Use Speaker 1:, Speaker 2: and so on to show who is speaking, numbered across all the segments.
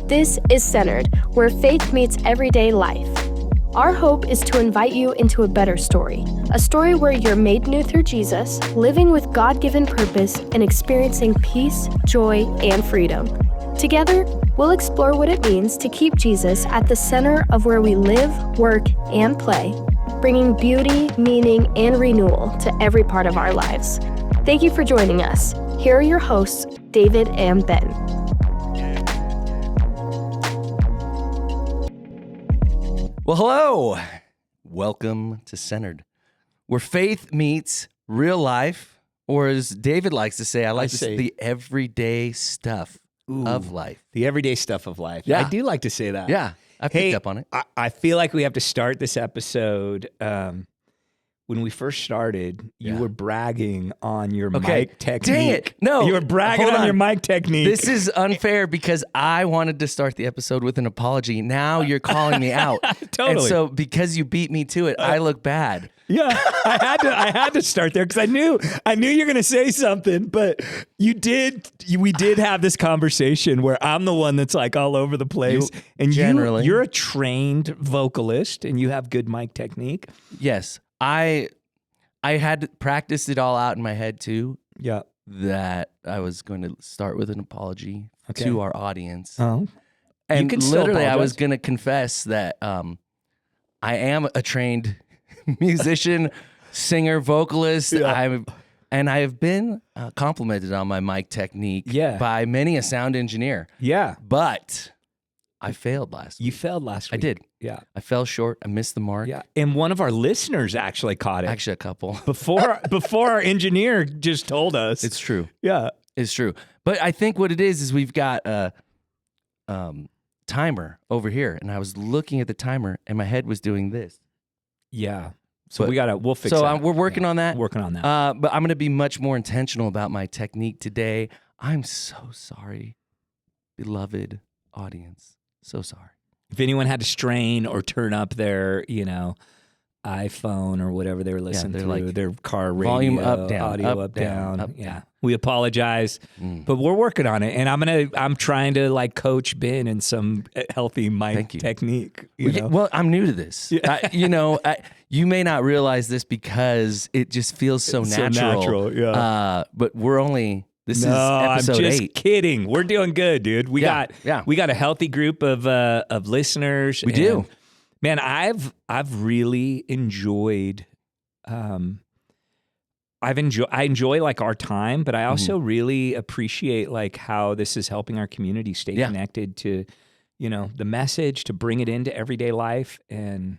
Speaker 1: This is Centered, where faith meets everyday life. Our hope is to invite you into a better story, a story where you're made new through Jesus, living with God-given purpose, and experiencing peace, joy, and freedom. Together, we'll explore what it means to keep Jesus at the center of where we live, work, and play, bringing beauty, meaning, and renewal to every part of our lives. Thank you for joining us. Here are your hosts, David and Ben.
Speaker 2: Well, hello. Welcome to Centered, where faith meets real life, or as David likes to say, I like to say the everyday stuff of life.
Speaker 3: The everyday stuff of life.
Speaker 2: Yeah.
Speaker 3: I do like to say that.
Speaker 2: Yeah, I picked up on it.
Speaker 3: I feel like we have to start this episode. When we first started, you were bragging on your mic technique.
Speaker 2: Dang it. No.
Speaker 3: You were bragging on your mic technique.
Speaker 2: This is unfair because I wanted to start the episode with an apology. Now you're calling me out.
Speaker 3: Totally.
Speaker 2: And so because you beat me to it, I look bad.
Speaker 3: Yeah, I had to start there because I knew you're going to say something, but we did have this conversation where I'm the one that's like all over the place. You're a trained vocalist and you have good mic technique.
Speaker 2: Yes. I had practiced it all out in my head too.
Speaker 3: Yeah.
Speaker 2: That I was going to start with an apology to our audience.
Speaker 3: Oh.
Speaker 2: And literally I was going to confess that I am a trained musician, singer, vocalist.
Speaker 3: Yeah.
Speaker 2: I have been complimented on my mic technique by many a sound engineer.
Speaker 3: Yeah.
Speaker 2: But I failed last week.
Speaker 3: You failed last week.
Speaker 2: I did.
Speaker 3: Yeah.
Speaker 2: I fell short. I missed the mark.
Speaker 3: Yeah. And one of our listeners actually caught it.
Speaker 2: Actually, a couple.
Speaker 3: Before our engineer just told us.
Speaker 2: It's true.
Speaker 3: Yeah.
Speaker 2: It's true. But I think what it is we've got a timer over here. And I was looking at the timer and my head was doing this.
Speaker 3: Yeah. So we'll fix that.
Speaker 2: So we're working on that.
Speaker 3: Working on that.
Speaker 2: But I'm going to be much more intentional about my technique today. I'm so sorry, beloved audience. So sorry.
Speaker 3: If anyone had to strain or turn up their, iPhone or whatever they were listening to,
Speaker 2: like
Speaker 3: their car radio,
Speaker 2: volume up, down,
Speaker 3: audio up, down. We apologize, but we're working on it, and I'm trying to like coach Ben in some healthy mic technique.
Speaker 2: Well, I'm new to this. You may not realize this because it just feels so natural.
Speaker 3: Yeah.
Speaker 2: But we're only. This is episode 8.
Speaker 3: I'm just kidding. We're doing good, dude. We got a healthy group of listeners.
Speaker 2: We do.
Speaker 3: Man, I've really enjoyed I enjoy like our time, but I also really appreciate like how this is helping our community stay connected to, the message, to bring it into everyday life, and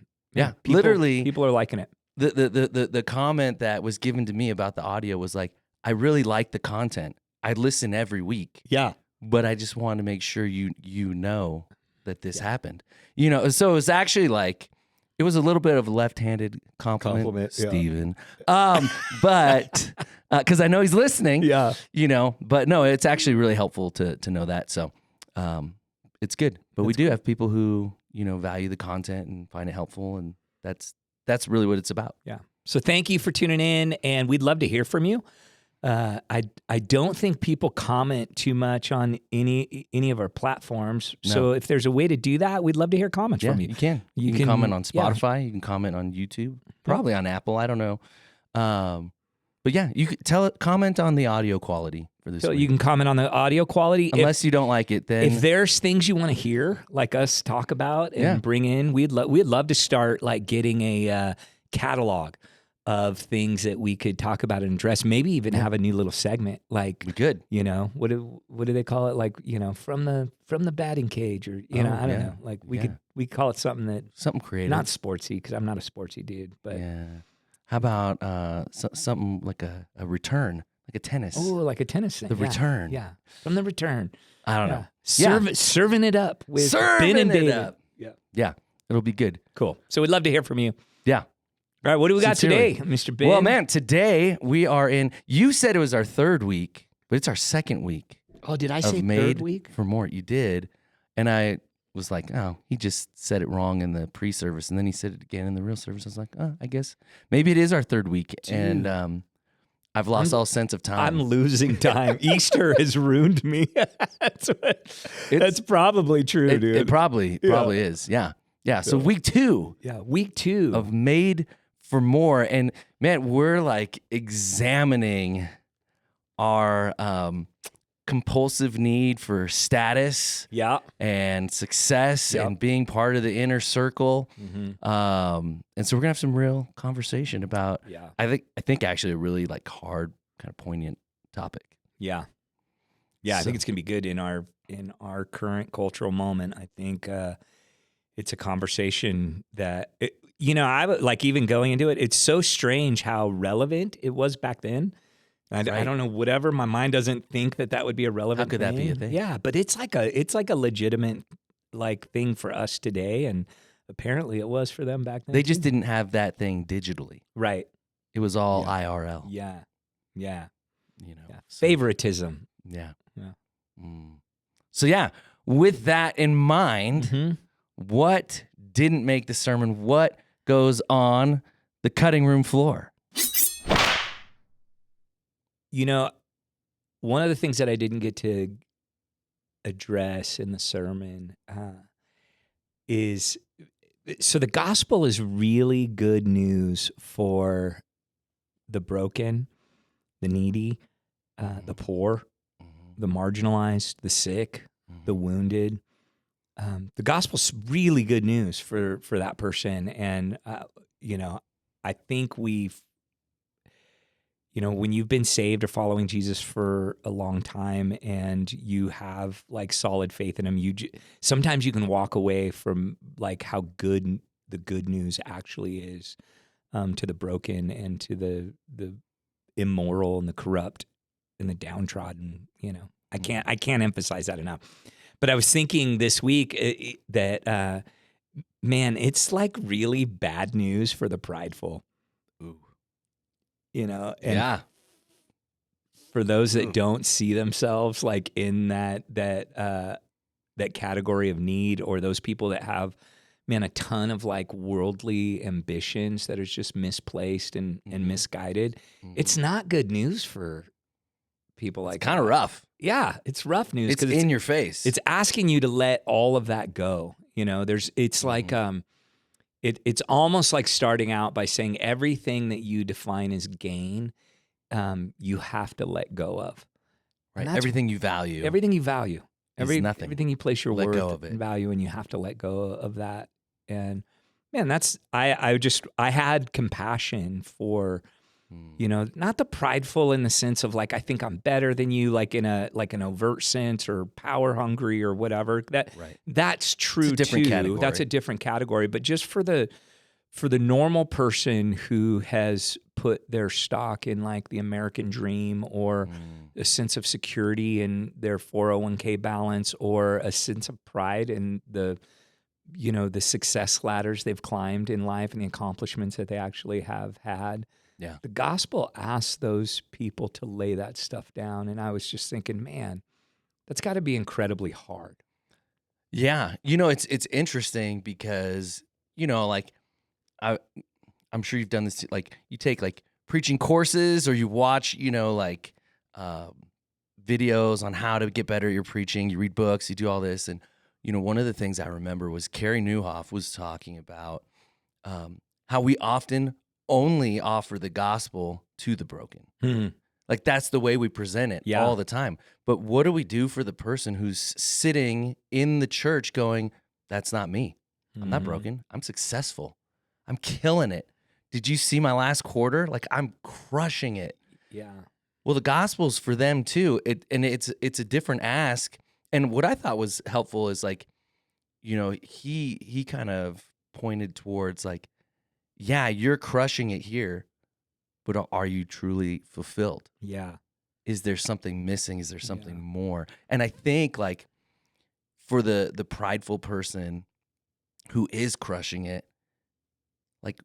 Speaker 3: people are liking it.
Speaker 2: The comment that was given to me about the audio was like, I really like the content. I listen every week.
Speaker 3: Yeah.
Speaker 2: But I just want to make sure you know that this happened. So it was actually like, it was a little bit of a left-handed compliment Stephen. But because I know he's listening.
Speaker 3: Yeah.
Speaker 2: But no, it's actually really helpful to know that. So it's good. But we do have people who, value the content and find it helpful, and that's really what it's about.
Speaker 3: Yeah. So thank you for tuning in, and we'd love to hear from you. I don't think people comment too much on any of our platforms. No. So if there's a way to do that, we'd love to hear comments from you.
Speaker 2: You can. You can comment on Spotify. You can comment on YouTube. Probably on Apple. I don't know. But yeah, you could comment on the audio quality for this week.
Speaker 3: You can comment on the audio quality.
Speaker 2: Unless you don't like it, then
Speaker 3: if there's things you want to hear, like us talk about and bring in, we'd love to start like getting a catalog of things that we could talk about and address. Maybe even have a new little segment. Like
Speaker 2: we could.
Speaker 3: What do they call it? Like from the batting cage, or I don't know. Like we call it something creative, not sportsy, because I'm not a sportsy dude. But
Speaker 2: how about something like a return, like a tennis?
Speaker 3: Oh, like a tennis thing.
Speaker 2: The return.
Speaker 3: Yeah, from the return.
Speaker 2: I don't know.
Speaker 3: Serving it up with Ben and David.
Speaker 2: Yeah, it'll be good.
Speaker 3: Cool. So we'd love to hear from you.
Speaker 2: Yeah.
Speaker 3: All right, what do we got today, Mr. Ben?
Speaker 2: Well, man, today we are in, you said it was our third week, but it's our second week.
Speaker 3: Oh, did I say third week?
Speaker 2: For more, you did. And I was like, oh, he just said it wrong in the pre-service, and then he said it again in the real service. I was like, oh, I guess maybe it is our third week. Dude. And I've lost all sense of time.
Speaker 3: I'm losing time. Easter has ruined me. That's probably true, dude.
Speaker 2: It probably is. Yeah. Yeah. So week 2.
Speaker 3: Yeah. Week 2
Speaker 2: of Made for More. And man, we're like examining our compulsive need for status and success and being part of the inner circle. And so we're gonna have some real conversation about I think actually a really like hard, kind of poignant topic.
Speaker 3: Yeah. I think it's gonna be good in our current cultural moment. I think it's a conversation that I would like, even going into it, it's so strange how relevant it was back then. I don't know, whatever. My mind doesn't think that would be a relevant thing.
Speaker 2: How could that be a thing?
Speaker 3: Yeah, but it's like a legitimate like thing for us today, and apparently it was for them back then.
Speaker 2: They just didn't have that thing digitally.
Speaker 3: Right.
Speaker 2: It was all IRL.
Speaker 3: Yeah.
Speaker 2: So,
Speaker 3: favoritism.
Speaker 2: Yeah. So with that in mind, what didn't make the sermon? What goes on the cutting room floor?
Speaker 3: One of the things that I didn't get to address in the sermon is, so the gospel is really good news for the broken, the needy, the poor, the marginalized, the sick, the wounded. The gospel's really good news for that person. And, I think when you've been saved or following Jesus for a long time and you have like solid faith in him, sometimes you can walk away from like how good the good news actually is to the broken and to the immoral and the corrupt and the downtrodden. I can't emphasize that enough. But I was thinking this week that, man, it's like really bad news for the prideful.
Speaker 2: Ooh.
Speaker 3: And for those that don't see themselves like in that category of need, or those people that have, man, a ton of like worldly ambitions that is just misplaced and misguided. It's not good news for people like
Speaker 2: that. It's kind of rough.
Speaker 3: Yeah, it's rough news.
Speaker 2: It's in your face.
Speaker 3: It's asking you to let all of that go. It's like, it's almost like starting out by saying everything that you define as gain, you have to let go of.
Speaker 2: Right. Everything you value.
Speaker 3: Everything you value.
Speaker 2: Nothing.
Speaker 3: Everything you place your worth and value, and you have to let go of that. And man, I had compassion for, not the prideful in the sense of like, I think I'm better than you, like in an overt sense, or power hungry or whatever. That's true too.
Speaker 2: Category.
Speaker 3: That's a different category. But just for the normal person who has put their stock in like the American dream, or a sense of security in their 401k balance, or a sense of pride in the success ladders they've climbed in life and the accomplishments that they actually have had.
Speaker 2: Yeah.
Speaker 3: The gospel asks those people to lay that stuff down. And I was just thinking, man, that's got to be incredibly hard.
Speaker 2: Yeah. It's interesting because, like I'm sure you've done this too. Like you take like preaching courses, or you watch, like videos on how to get better at your preaching. You read books, you do all this. And, one of the things I remember was Carey Nieuwhof was talking about how we often only offer the gospel to the broken. Like that's the way we present it all the time. But what do we do for the person who's sitting in the church going, that's not me. I'm not broken. I'm successful. I'm killing it. Did you see my last quarter? Like I'm crushing it.
Speaker 3: Yeah.
Speaker 2: Well, the gospel's for them too. It's a different ask. And what I thought was helpful is like, he kind of pointed towards like, yeah, you're crushing it here, but are you truly fulfilled?
Speaker 3: Yeah.
Speaker 2: Is there something missing? Is there something more? And I think like for the prideful person who is crushing it, like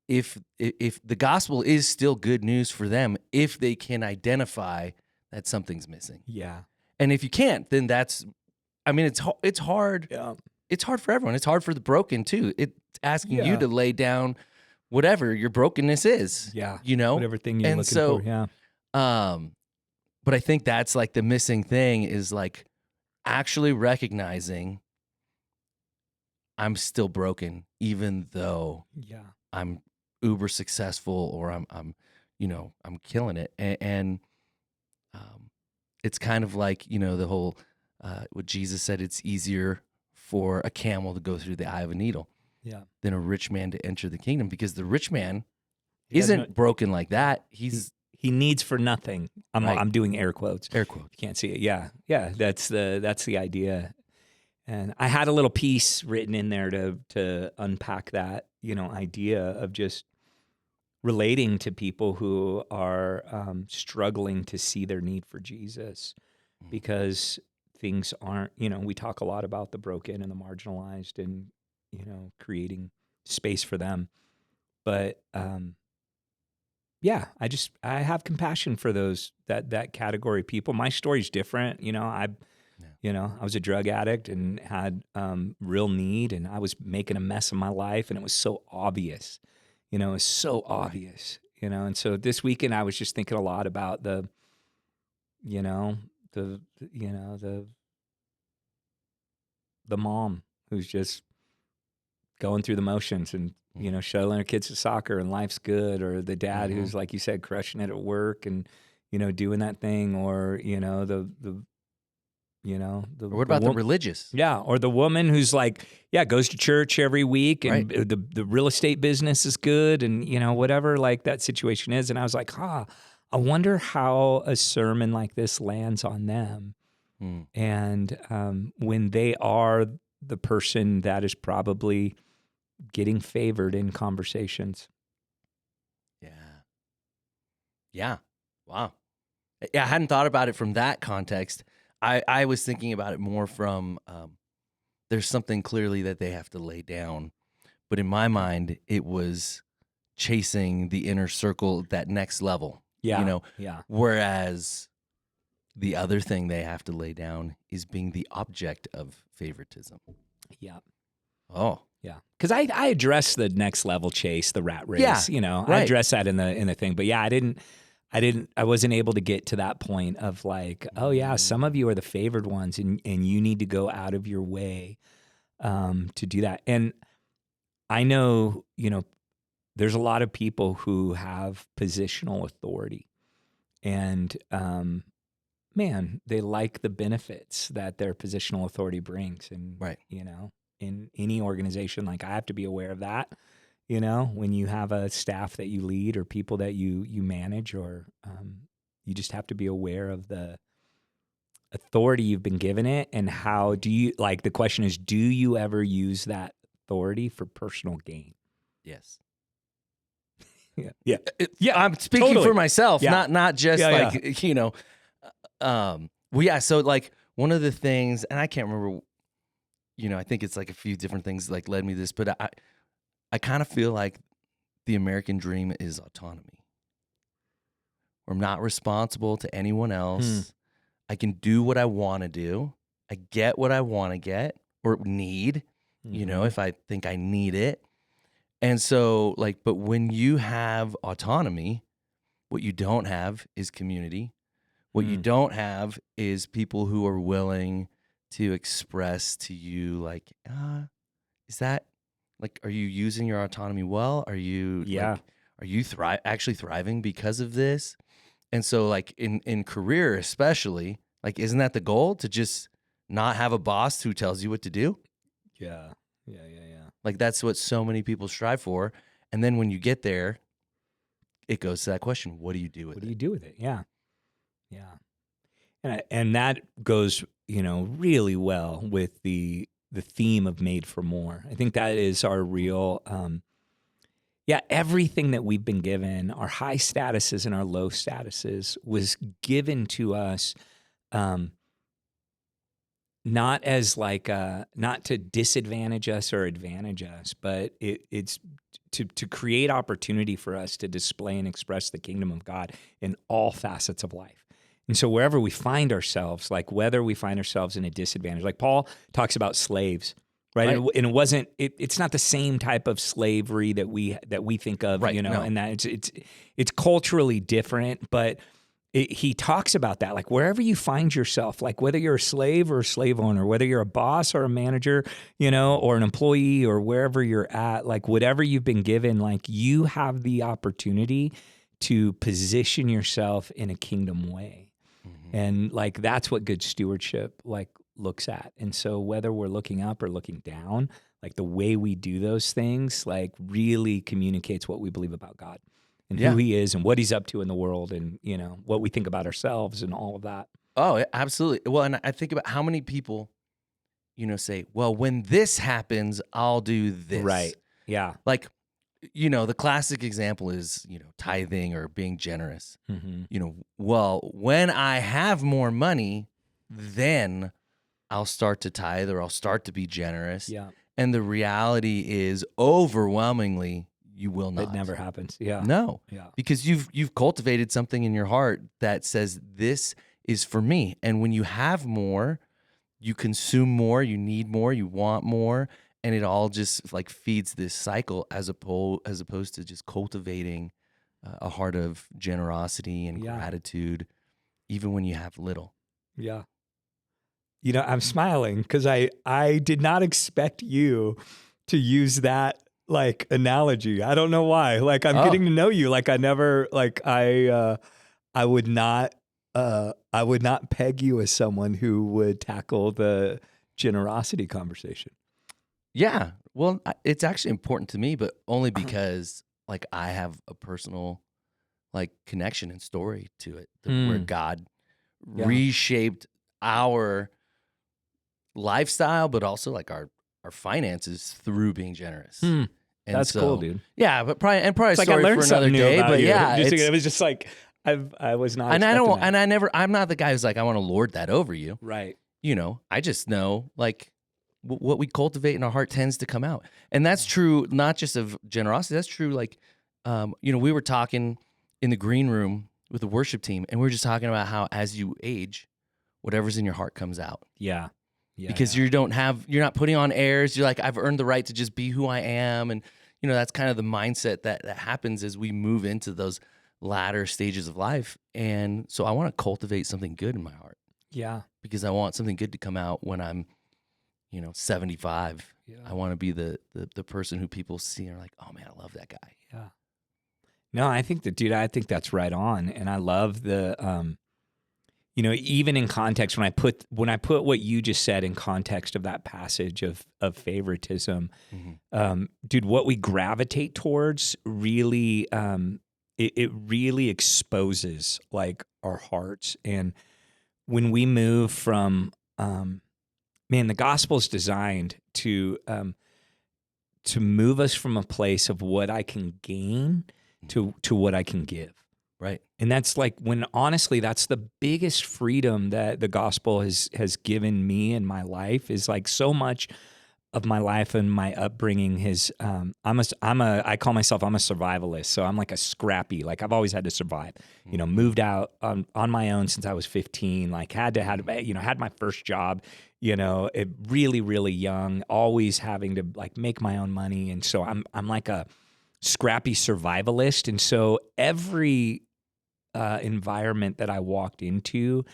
Speaker 2: if the gospel is still good news for them, if they can identify that something's missing.
Speaker 3: Yeah.
Speaker 2: And if you can't, then it's hard.
Speaker 3: Yeah.
Speaker 2: It's hard for everyone. It's hard for the broken too. It's asking you to lay down whatever your brokenness is.
Speaker 3: Yeah.
Speaker 2: You know?
Speaker 3: Whatever thing you're
Speaker 2: and
Speaker 3: looking
Speaker 2: so,
Speaker 3: for. Yeah.
Speaker 2: But I think that's like the missing thing is like actually recognizing I'm still broken, even though I'm uber successful or I'm killing it. And it's kind of like, the whole, what Jesus said, it's easier for a camel to go through the eye of a needle than a rich man to enter the kingdom, because the rich man isn't broken like that.
Speaker 3: He needs for nothing. I'm doing air quotes.
Speaker 2: Air quotes.
Speaker 3: You can't see it. Yeah. Yeah. That's the idea. And I had a little piece written in there to unpack that, idea of just relating to people who are struggling to see their need for Jesus, because things aren't, we talk a lot about the broken and the marginalized and, creating space for them. But I have compassion for those, that category of people. My story's different. I was a drug addict and had real need, and I was making a mess of my life, and it was so obvious. It was so obvious. And so this weekend I was just thinking a lot about the mom who's just going through the motions and shuttling her kids to soccer and life's good, or the dad who's, like you said, crushing it at work and doing that thing, or
Speaker 2: what about the religious?
Speaker 3: Yeah, or the woman who's like, goes to church every week, and the real estate business is good, and whatever like that situation is. And I was like, I wonder how a sermon like this lands on them, and when they are the person that is probably getting favored in conversations.
Speaker 2: Yeah. Wow. Yeah, I hadn't thought about it from that context. I was thinking about it more from there's something clearly that they have to lay down. But in my mind, it was chasing the inner circle, that next level.
Speaker 3: Yeah.
Speaker 2: Whereas the other thing they have to lay down is being the object of favoritism.
Speaker 3: Yeah.
Speaker 2: Oh.
Speaker 3: Yeah. Because I addressed the next level chase, the rat race.
Speaker 2: Yeah.
Speaker 3: I addressed that in the thing. But I wasn't able to get to that point of like, oh yeah, some of you are the favored ones, and you need to go out of your way to do that. And I know, there's a lot of people who have positional authority, and man, they like the benefits that their positional authority brings. And in any organization, like I have to be aware of that. When you have a staff that you lead or people that you manage, or you just have to be aware of the authority you've been given it, and how do you, like, the question is, do you ever use that authority for personal gain?
Speaker 2: Yes.
Speaker 3: Yeah.
Speaker 2: I'm speaking for myself, not just So like one of the things, and I can't remember, I think it's like a few different things like led me to this, but I kind of feel like the American dream is autonomy. I'm not responsible to anyone else. I can do what I want to do. I get what I want to get or need, if I think I need it. And so but when you have autonomy, what you don't have is community. What you don't have is people who are willing to express to you like, is that, like, are you using your autonomy well? Are you are you actually thriving because of this? And so like in career especially, like, isn't that the goal, to just not have a boss who tells you what to do?
Speaker 3: Yeah.
Speaker 2: Like that's what so many people strive for. And then when you get there, it goes to that question, what do you do with it?
Speaker 3: What do you do with it? Yeah. And that goes, really well with the theme of Made for More. I think that is our real, everything that we've been given, our high statuses and our low statuses, was given to us, not as like, not to disadvantage us or advantage us, but it's to create opportunity for us to display and express the kingdom of God in all facets of life. And so wherever we find ourselves, like whether we find ourselves in a disadvantage, like Paul talks about slaves, right? And it wasn't. It's not the same type of slavery that we think of,
Speaker 2: right.
Speaker 3: you know,
Speaker 2: No.
Speaker 3: and that it's culturally different, but. He talks about that, like wherever you find yourself, like whether you're a slave or a slave owner, whether you're a boss or a manager, you know, or an employee or wherever you're at, like whatever you've been given, like you have the opportunity to position yourself in a kingdom way. Mm-hmm. And like that's what good stewardship like looks at. And so whether we're looking up or looking down, like the way we do those things, like really communicates what we believe about God. And who he is and what he's up to in the world and, you know, what we think about ourselves and all of that.
Speaker 2: Oh, absolutely. Well, and I think about how many people, you know, say, well, when this happens, I'll do this.
Speaker 3: Right. Yeah.
Speaker 2: Like, you know, the classic example is, you know, tithing or being generous. Mm-hmm. You know, well, when I have more money, then I'll start to tithe or I'll start to be generous.
Speaker 3: Yeah.
Speaker 2: And the reality is overwhelmingly, you will not.
Speaker 3: It never happens. Yeah.
Speaker 2: No.
Speaker 3: Yeah.
Speaker 2: Because you've cultivated something in your heart that says this is for me. And when you have more, you consume more, you need more, you want more, and it all just like feeds this cycle as opposed to just cultivating a heart of generosity and gratitude even when you have little.
Speaker 3: Yeah. You know, I'm smiling because I did not expect you to use that like analogy. I don't know why. Like I'm getting to know you. Like I never like I would not peg you as someone who would tackle the generosity conversation.
Speaker 2: Yeah. Well, it's actually important to me, but only because like I have a personal like connection and story to it where God reshaped our lifestyle, but also like our finances through being generous. And
Speaker 3: that's cool, dude.
Speaker 2: Yeah, but probably
Speaker 3: it's
Speaker 2: a story
Speaker 3: like I learned
Speaker 2: for another day. But
Speaker 3: you.
Speaker 2: yeah,
Speaker 3: it was just like I was not.
Speaker 2: And I don't. That. And I never. I'm not the guy who's like I want to lord that over you.
Speaker 3: Right.
Speaker 2: You know, I just know like what we cultivate in our heart tends to come out, and that's true not just of generosity. That's true. Like, you know, we were talking in the green room with the worship team, and we were just talking about how as you age, whatever's in your heart comes out.
Speaker 3: Yeah. Yeah,
Speaker 2: because you're not putting on airs. You're like, I've earned the right to just be who I am. And, you know, that's kind of the mindset that happens as we move into those latter stages of life. And so I want to cultivate something good in my heart.
Speaker 3: Yeah.
Speaker 2: Because I want something good to come out when I'm, you know, 75. Yeah. I want to be the person who people see and are like, oh man, I love that guy.
Speaker 3: Yeah. No, I think that's right on. And I love the, you know, even in context, when I put what you just said in context of that passage of favoritism, dude, what we gravitate towards really, it really exposes like our hearts. And when we move from, man, the gospel's designed to move us from a place of what I can gain to what I can give.
Speaker 2: Right.
Speaker 3: And that's like honestly, that's the biggest freedom that the gospel has given me in my life is like so much of my life and my upbringing I call myself, I'm a survivalist. So I'm like a scrappy, like I've always had to survive, you know, moved out on my own since I was 15, like had my first job, you know, really, really young, always having to like make my own money. And so I'm like a scrappy survivalist. And so every environment that I walked into,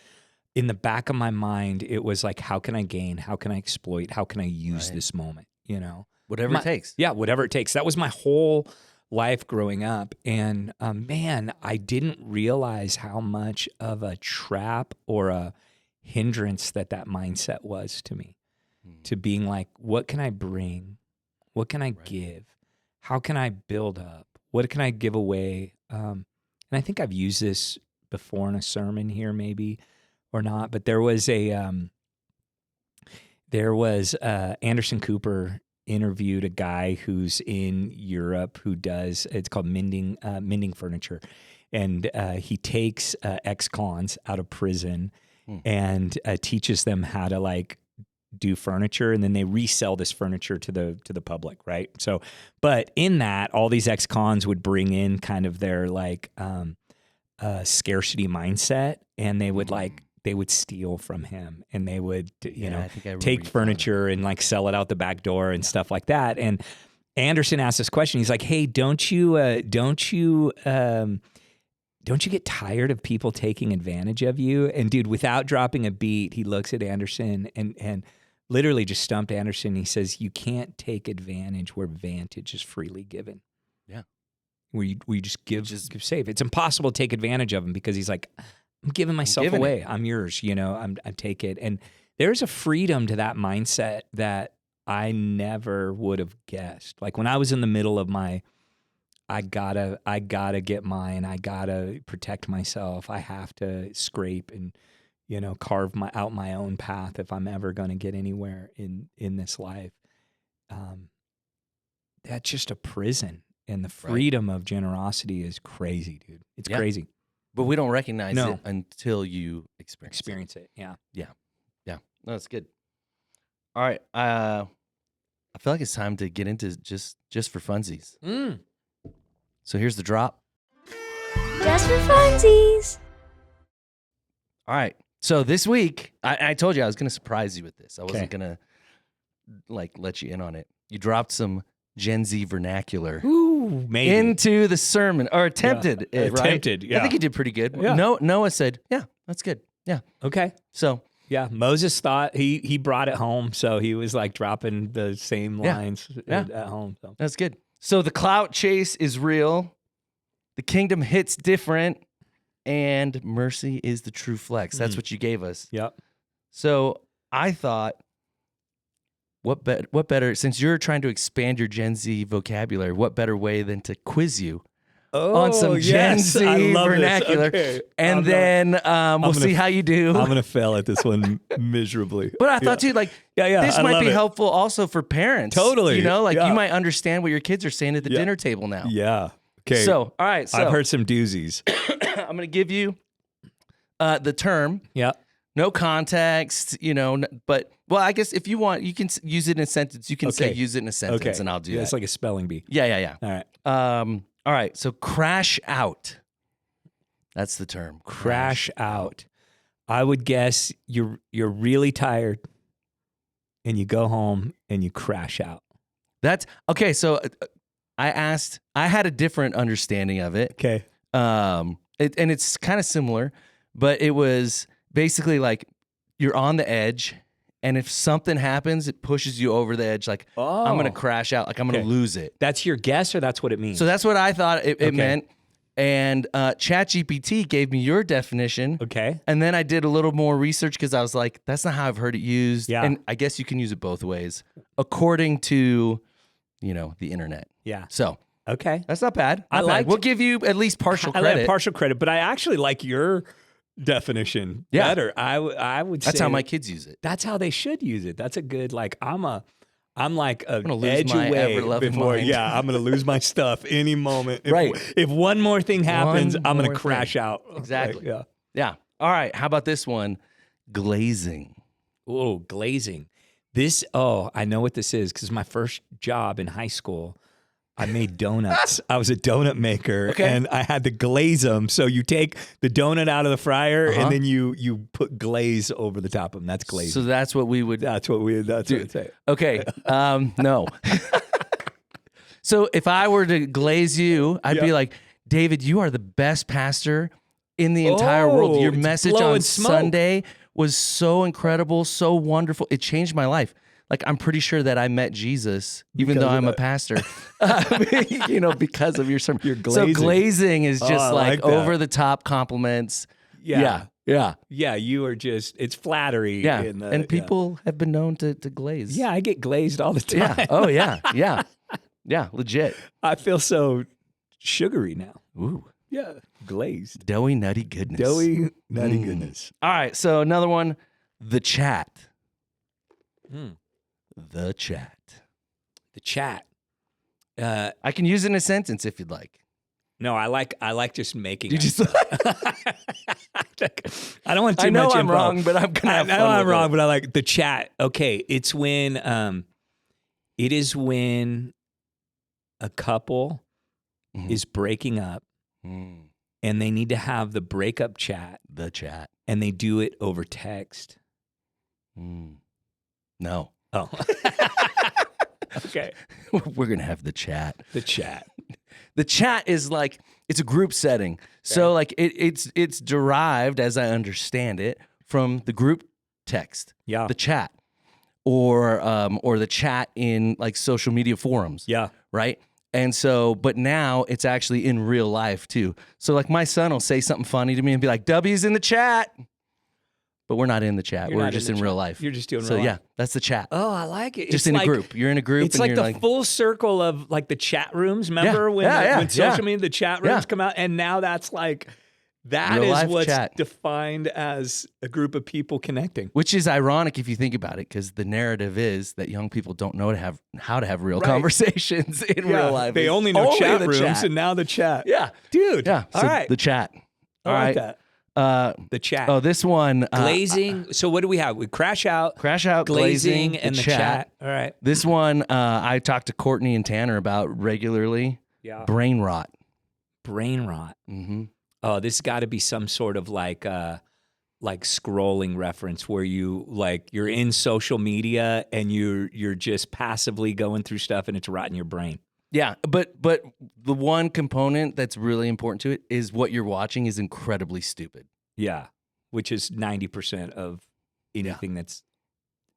Speaker 3: in the back of my mind, it was like, how can I gain? How can I exploit? How can I use this moment? You know,
Speaker 2: whatever it takes.
Speaker 3: Yeah, whatever it takes. That was my whole life growing up. And man, I didn't realize how much of a trap or a hindrance that mindset was to me, to being like, what can I bring? What can I give? How can I build up? What can I give away? And I think I've used this before in a sermon here, maybe or not. But there was Anderson Cooper interviewed a guy who's in Europe who does, it's called mending furniture, and he takes ex-cons out of prison and teaches them how to like do furniture, and then they resell this furniture to the public, right? So, but in that, all these ex-cons would bring in kind of their like scarcity mindset, and they would like they would steal from him, and they would,
Speaker 2: I think I remember
Speaker 3: take
Speaker 2: you
Speaker 3: furniture and like sell it out the back door and stuff like that. And Anderson asked this question. He's like, "Hey, don't you get tired of people taking advantage of you?" And dude, without dropping a beat, he looks at Anderson and literally just stumped Anderson. He says, "You can't take advantage where vantage is freely given."
Speaker 2: Yeah.
Speaker 3: Where you just give save. It's impossible to take advantage of him because he's like, I'm giving myself away. I'm yours, I take it. And there's a freedom to that mindset that I never would have guessed. Like when I was in the middle of my, I gotta get mine. I gotta protect myself. I have to scrape and, carve out my own path if I'm ever going to get anywhere in this life. That's just a prison. And the freedom of generosity is crazy, dude. It's crazy.
Speaker 2: But we don't recognize it until you experience
Speaker 3: it. Yeah.
Speaker 2: Yeah. No, that's good. All right. I feel like it's time to get into just for funsies. So here's the drop.
Speaker 1: Just for funsies.
Speaker 2: All right. So this week, I told you I was going to surprise you with this. I wasn't going to let you in on it. You dropped some Gen Z vernacular
Speaker 3: maybe.
Speaker 2: into the sermon, or attempted it, right?
Speaker 3: Attempted, yeah.
Speaker 2: I think you did pretty good.
Speaker 3: Yeah.
Speaker 2: Noah said, yeah, that's good. Yeah.
Speaker 3: Okay.
Speaker 2: So.
Speaker 3: Yeah, Moses thought he brought it home, so he was like dropping the same lines at home. So.
Speaker 2: That's good. So the clout chase is real. The kingdom hits different. And mercy is the true flex. That's what you gave us.
Speaker 3: Yep.
Speaker 2: So I thought, what better, since you're trying to expand your Gen Z vocabulary, what better way than to quiz you on some Gen Z vernacular.
Speaker 3: Okay.
Speaker 2: And then we'll see how you do.
Speaker 3: I'm going to fail at this one miserably.
Speaker 2: But I thought too, this might be helpful also for parents.
Speaker 3: Totally.
Speaker 2: You might understand what your kids are saying at the dinner table now.
Speaker 3: Yeah. Okay.
Speaker 2: So, all right. So
Speaker 3: I've heard some doozies.
Speaker 2: I'm going to give you the term.
Speaker 3: Yeah.
Speaker 2: No context, but, I guess if you want, you can use it in a sentence. You can say use it in a sentence, and I'll do that.
Speaker 3: It's like a spelling bee.
Speaker 2: Yeah.
Speaker 3: All right.
Speaker 2: All right. So crash out. That's the term.
Speaker 3: Crash out. I would guess you're really tired, and you go home and you crash out.
Speaker 2: That's okay. So I had a different understanding of it.
Speaker 3: Okay.
Speaker 2: And it's kind of similar, but it was basically like you're on the edge, and if something happens, it pushes you over the edge. Like, I'm going to crash out. Like, I'm going to lose it.
Speaker 3: That's your guess, or that's what it means?
Speaker 2: So that's what I thought it meant. And ChatGPT gave me your definition.
Speaker 3: Okay.
Speaker 2: And then I did a little more research because I was like, that's not how I've heard it used.
Speaker 3: Yeah.
Speaker 2: And I guess you can use it both ways according to, the internet.
Speaker 3: Yeah.
Speaker 2: So.
Speaker 3: Okay.
Speaker 2: That's not bad. We'll give you at least partial credit.
Speaker 3: I like partial credit, but I actually like your definition better. I would say
Speaker 2: that's how my kids use it.
Speaker 3: That's how they should use it. That's a good, I'm like a
Speaker 2: edge away before.
Speaker 3: Mind. Yeah, I'm going to lose my stuff any moment.
Speaker 2: Right.
Speaker 3: If one more thing happens, I'm going to crash out.
Speaker 2: Exactly. Yeah. All right. How about this one? Glazing.
Speaker 3: Oh, glazing. I know what this is because my first job in high school, I made donuts. I was a donut maker, and I had to glaze them. So you take the donut out of the fryer, and then you put glaze over the top of them. That's glazing.
Speaker 2: So that's what we would.
Speaker 3: That's what we would say.
Speaker 2: Okay. No. So if I were to glaze you, I'd be like, David, you are the best pastor in the entire world. Your message on Sunday was so incredible, so wonderful. It changed my life. Like, I'm pretty sure that I met Jesus, even though I'm a pastor, because of your sermon.
Speaker 3: Your glazing.
Speaker 2: So glazing is just like over the top compliments. Yeah.
Speaker 3: You are just, it's flattery.
Speaker 2: Yeah. And people have been known to glaze.
Speaker 3: Yeah, I get glazed all the time.
Speaker 2: Yeah. Oh, yeah. Yeah. Yeah. Legit.
Speaker 3: I feel so sugary now.
Speaker 2: Ooh.
Speaker 3: Yeah. Glazed.
Speaker 2: Doughy, nutty goodness.
Speaker 3: Goodness.
Speaker 2: All right. So another one, the chat. The chat.
Speaker 3: The chat.
Speaker 2: I can use it in a sentence if you'd like.
Speaker 3: No, I like just making.
Speaker 2: You
Speaker 3: it.
Speaker 2: just.
Speaker 3: I don't want too much.
Speaker 2: I know I'm
Speaker 3: info.
Speaker 2: wrong, but I'm gonna.
Speaker 3: I know I'm wrong, but I like the chat. Okay, it's when it is when a couple is breaking up, and they need to have the breakup chat.
Speaker 2: The chat.
Speaker 3: And they do it over text.
Speaker 2: No.
Speaker 3: Oh. Okay.
Speaker 2: We're going to have the chat.
Speaker 3: The chat.
Speaker 2: The chat is like, it's a group setting. Okay. So like it's derived, as I understand it, from the group text.
Speaker 3: Yeah.
Speaker 2: The chat. Or the chat in like social media forums.
Speaker 3: Yeah.
Speaker 2: Right? And so, but now it's actually in real life too. So like my son will say something funny to me and be like, W's in the chat. But we're not in the chat. We're just in real life.
Speaker 3: You're just doing real
Speaker 2: life. So yeah,
Speaker 3: life.
Speaker 2: That's the chat.
Speaker 3: Oh, I like it.
Speaker 2: Just in a group. You're in a group.
Speaker 3: It's
Speaker 2: and
Speaker 3: like
Speaker 2: you're
Speaker 3: the full circle of like the chat rooms. Remember when social media, the chat rooms come out? And now that's like, that
Speaker 2: real
Speaker 3: is what's
Speaker 2: chat.
Speaker 3: defined as a group of people connecting.
Speaker 2: Which is ironic if you think about it, because the narrative is that young people don't know how to have real conversations in real life.
Speaker 3: They only know chat rooms, and now the chat.
Speaker 2: Yeah.
Speaker 3: Dude.
Speaker 2: Yeah.
Speaker 3: All right.
Speaker 2: The chat.
Speaker 3: I like that. The chat.
Speaker 2: Oh, this one.
Speaker 3: Glazing. So what do we have? We crash out,
Speaker 2: glazing,
Speaker 3: and the chat. All right.
Speaker 2: This one I talk to Courtney and Tanner about regularly.
Speaker 3: Yeah.
Speaker 2: Brain rot.
Speaker 3: Brain rot.
Speaker 2: Mm-hmm.
Speaker 3: Oh, this has got to be some sort of like scrolling reference where you're in social media and you're just passively going through stuff and it's rotting your brain.
Speaker 2: Yeah, but the one component that's really important to it is what you're watching is incredibly stupid.
Speaker 3: Yeah, which is 90% of anything that's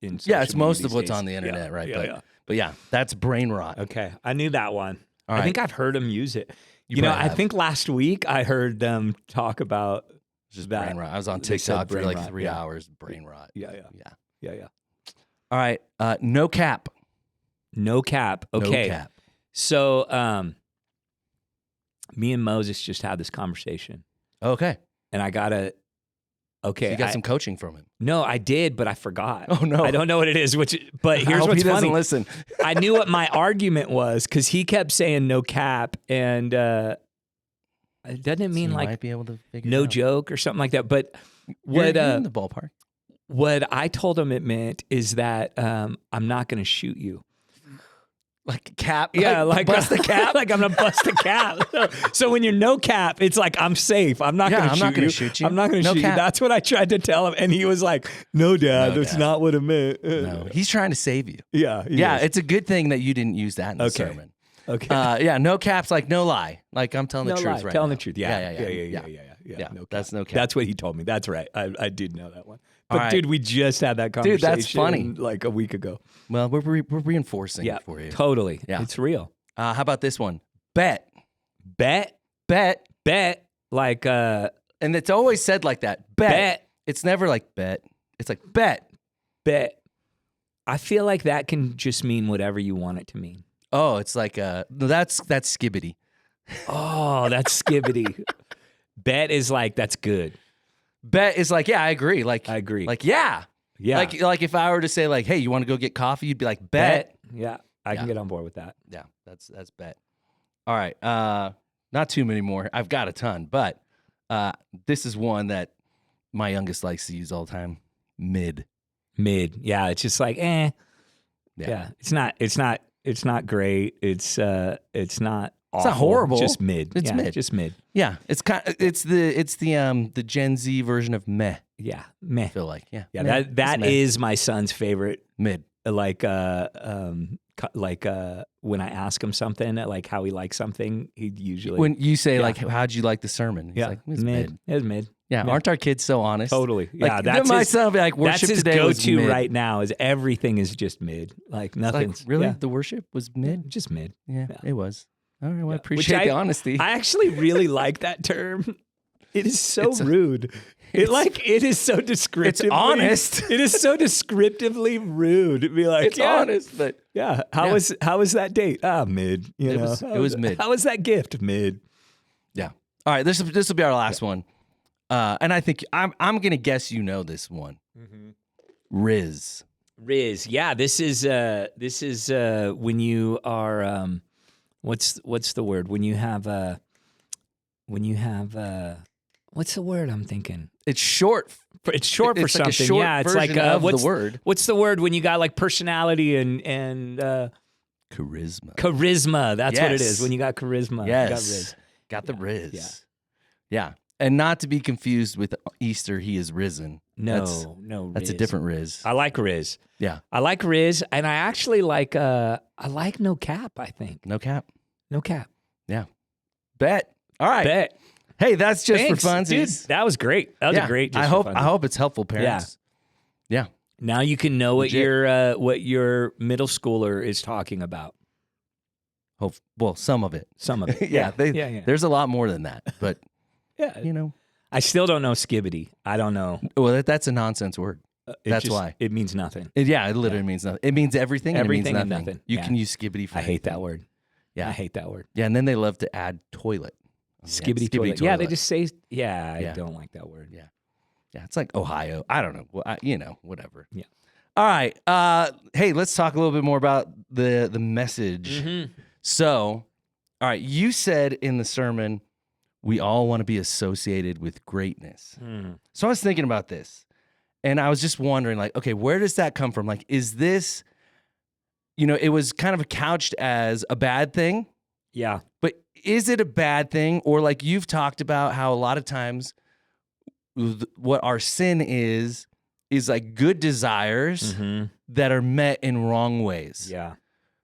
Speaker 3: in social
Speaker 2: it's most
Speaker 3: media
Speaker 2: of what's
Speaker 3: days.
Speaker 2: on the internet, right?
Speaker 3: Yeah,
Speaker 2: But yeah, that's brain rot.
Speaker 3: Okay, I knew that one.
Speaker 2: All
Speaker 3: I
Speaker 2: right.
Speaker 3: think I've heard them use it.
Speaker 2: You know,
Speaker 3: I think last week I heard them talk about
Speaker 2: just
Speaker 3: that.
Speaker 2: brain rot. I was on
Speaker 3: They said
Speaker 2: TikTok for
Speaker 3: brain
Speaker 2: like
Speaker 3: rot,
Speaker 2: 3 hours. Brain rot.
Speaker 3: Yeah.
Speaker 2: All right. No cap.
Speaker 3: No cap. Okay.
Speaker 2: No cap.
Speaker 3: So, me and Moses just had this conversation,
Speaker 2: Okay.
Speaker 3: and I gotta. Okay,
Speaker 2: So you got some coaching from him.
Speaker 3: No, I did, but I forgot.
Speaker 2: Oh no,
Speaker 3: I don't know what it is. But here's
Speaker 2: I hope
Speaker 3: what's
Speaker 2: he doesn't
Speaker 3: funny.
Speaker 2: listen.
Speaker 3: I knew what my argument was because he kept saying no cap, and doesn't it mean
Speaker 2: So you
Speaker 3: like
Speaker 2: might be able to figure
Speaker 3: no
Speaker 2: it out.
Speaker 3: joke or something like that? But
Speaker 2: You're
Speaker 3: what
Speaker 2: in the ballpark.
Speaker 3: what I told him it meant is that I'm not going to shoot you.
Speaker 2: Like a cap.
Speaker 3: Yeah, like
Speaker 2: bust the cap.
Speaker 3: like I'm gonna bust a cap. So when you're no cap, it's like I'm safe. I'm not gonna shoot you. I'm not gonna
Speaker 2: No
Speaker 3: shoot
Speaker 2: cap.
Speaker 3: you. That's what I tried to tell him, and he was like, "No, Dad, that's not what it meant."
Speaker 2: No, he's trying to save you.
Speaker 3: Yeah,
Speaker 2: Yeah, it's a good thing that you didn't use that in the sermon.
Speaker 3: Okay.
Speaker 2: Yeah, no caps, like no lie. Like I'm telling the truth right
Speaker 3: telling
Speaker 2: now.
Speaker 3: the truth. Yeah.
Speaker 2: No, that's no cap.
Speaker 3: That's what he told me. That's right. I did know that one. But
Speaker 2: right.
Speaker 3: dude, we just had that conversation.
Speaker 2: Dude, that's funny.
Speaker 3: Like a week ago.
Speaker 2: Well, we're reinforcing it for you.
Speaker 3: Totally.
Speaker 2: Yeah.
Speaker 3: It's real.
Speaker 2: How about this one? Bet.
Speaker 3: Bet. Like
Speaker 2: And it's always said like that. Bet. It's never like bet. It's like bet.
Speaker 3: I feel like that can just mean whatever you want it to mean.
Speaker 2: Oh, it's like that's skibbity.
Speaker 3: Oh, that's skibbity. Bet is like, that's good.
Speaker 2: Bet is like, yeah, I agree. Like
Speaker 3: I agree.
Speaker 2: Like, yeah.
Speaker 3: Yeah.
Speaker 2: Like if I were to say like, hey, you want to go get coffee? You'd be like, bet.
Speaker 3: Yeah. I can get on board with that.
Speaker 2: Yeah, that's bet. All right. Not too many more. I've got a ton, but this is one that my youngest likes to use all the time. Mid.
Speaker 3: Yeah. It's just like, eh. Yeah. It's not great. It's not awful.
Speaker 2: It's not horrible.
Speaker 3: Just mid.
Speaker 2: It's mid.
Speaker 3: Just mid.
Speaker 2: Yeah. It's the Gen Z version of meh.
Speaker 3: Yeah. Meh.
Speaker 2: I feel like. Yeah.
Speaker 3: Yeah.
Speaker 2: Meh.
Speaker 3: That is my son's favorite.
Speaker 2: Mid.
Speaker 3: Like when I ask him something, like how he likes something, he usually
Speaker 2: when you say like, how'd you like the sermon? He's like, it's mid.
Speaker 3: It was mid.
Speaker 2: Yeah, aren't our kids so honest?
Speaker 3: Totally.
Speaker 2: Like,
Speaker 3: Yeah, that's
Speaker 2: my
Speaker 3: his,
Speaker 2: son will be like, worship
Speaker 3: that's his
Speaker 2: today was
Speaker 3: go-to
Speaker 2: mid.
Speaker 3: right now. Is everything is just mid. Like nothing's
Speaker 2: Like, really?
Speaker 3: yeah.
Speaker 2: The worship was mid?
Speaker 3: Just mid.
Speaker 2: Yeah, it was. All right, well, I
Speaker 3: Which
Speaker 2: appreciate the honesty.
Speaker 3: I actually really like that term. It is so rude. It is so descriptive.
Speaker 2: It's honest.
Speaker 3: It is so descriptively rude to be like,
Speaker 2: It's honest, but
Speaker 3: yeah. How was that date? Mid.
Speaker 2: It was mid.
Speaker 3: How was that gift? Mid.
Speaker 2: Yeah. All right. This will be our last one, and I think I'm gonna guess you know this one. Mm-hmm. Riz.
Speaker 3: Yeah. This is when you are what's the word when you have what's the word I'm thinking?
Speaker 2: It's short.
Speaker 3: It's short for
Speaker 2: like
Speaker 3: something.
Speaker 2: A short
Speaker 3: yeah, it's like
Speaker 2: version of
Speaker 3: what's
Speaker 2: the word.
Speaker 3: What's the word when you got like personality and
Speaker 2: charisma?
Speaker 3: Charisma. That's what it
Speaker 2: Yes.
Speaker 3: is. When you got charisma.
Speaker 2: Yes.
Speaker 3: You got Riz.
Speaker 2: Got the Riz. Yeah. And not to be confused with Easter, he is risen.
Speaker 3: No,
Speaker 2: that's a different Riz.
Speaker 3: I like Riz.
Speaker 2: Yeah.
Speaker 3: I like Riz, and I actually like No Cap, I think.
Speaker 2: No Cap?
Speaker 3: No Cap.
Speaker 2: Yeah. Bet. All right.
Speaker 3: Bet.
Speaker 2: Hey, that's just
Speaker 3: Thanks,
Speaker 2: for funsies.
Speaker 3: dude. That was great. That was a great.
Speaker 2: I hope it's helpful, parents. Yeah.
Speaker 3: Now you can know what your middle schooler is talking about.
Speaker 2: Well, some of it.
Speaker 3: Some of it.
Speaker 2: Yeah. There's a lot more than that, but
Speaker 3: yeah, I still don't know skibbity. I don't know.
Speaker 2: Well, that's a nonsense word. That's why
Speaker 3: it means nothing.
Speaker 2: It literally means nothing. It means everything.
Speaker 3: Everything
Speaker 2: and it means
Speaker 3: and
Speaker 2: nothing.
Speaker 3: nothing.
Speaker 2: You can use skibbity for
Speaker 3: I hate
Speaker 2: anything.
Speaker 3: that word.
Speaker 2: Yeah,
Speaker 3: I hate that word.
Speaker 2: Yeah, and then they love to add toilet.
Speaker 3: Skibbity toilet. Yeah, they just say. I don't like that word.
Speaker 2: Yeah, it's like Ohio. I don't know. Well, whatever.
Speaker 3: Yeah.
Speaker 2: All right. Hey, let's talk a little bit more about the message.
Speaker 3: Mm-hmm.
Speaker 2: So, all right, you said in the sermon, we all want to be associated with greatness. So I was thinking about this, and I was just wondering, like, okay, where does that come from? Like, is this, it was kind of couched as a bad thing.
Speaker 3: Yeah.
Speaker 2: But is it a bad thing? Or like you've talked about how a lot of times what our sin is like good desires that are met in wrong ways.
Speaker 3: Yeah.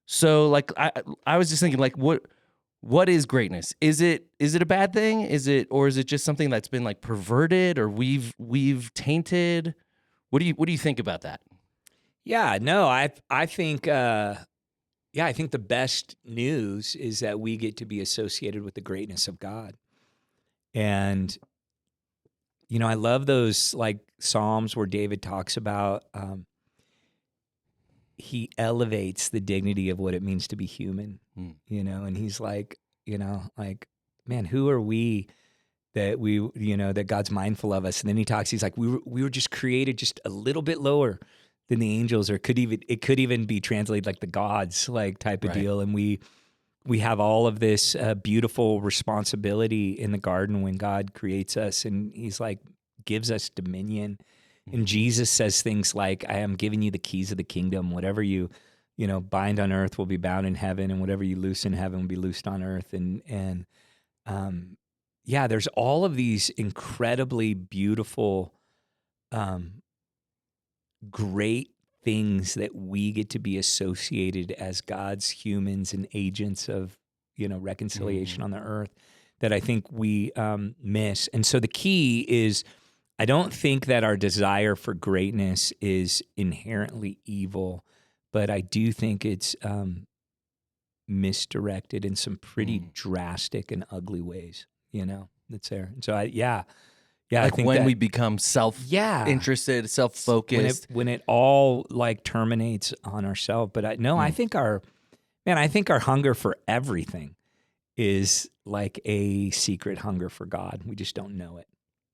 Speaker 2: So like I was just thinking, like, what is greatness? Is it a bad thing? Is it just something that's been like perverted or we've tainted? What do you think about that?
Speaker 3: Yeah, no, I think I think the best news is that we get to be associated with the greatness of God. And I love those like Psalms where David talks about he elevates the dignity of what it means to be human, and he's like, man, who are we that that God's mindful of us? And then he's like, we were just created just a little bit lower than the angels, or it could even be translated like the gods, like type of deal. And we have all of this beautiful responsibility in the garden when God creates us, and he's like, gives us dominion. And Jesus says things like, I am giving you the keys of the kingdom. Whatever you bind on earth will be bound in heaven, and whatever you loose in heaven will be loosed on earth. And there's all of these incredibly beautiful, great things that we get to be associated as God's humans and agents of, reconciliation on the earth that I think we miss. And so the key is, I don't think that our desire for greatness is inherently evil, but I do think it's misdirected in some pretty drastic and ugly ways, that's there. And so like I think
Speaker 2: when we become self-interested, self-focused.
Speaker 3: When it all like terminates on ourselves. But I think our hunger for everything is like a secret hunger for God. We just don't know it.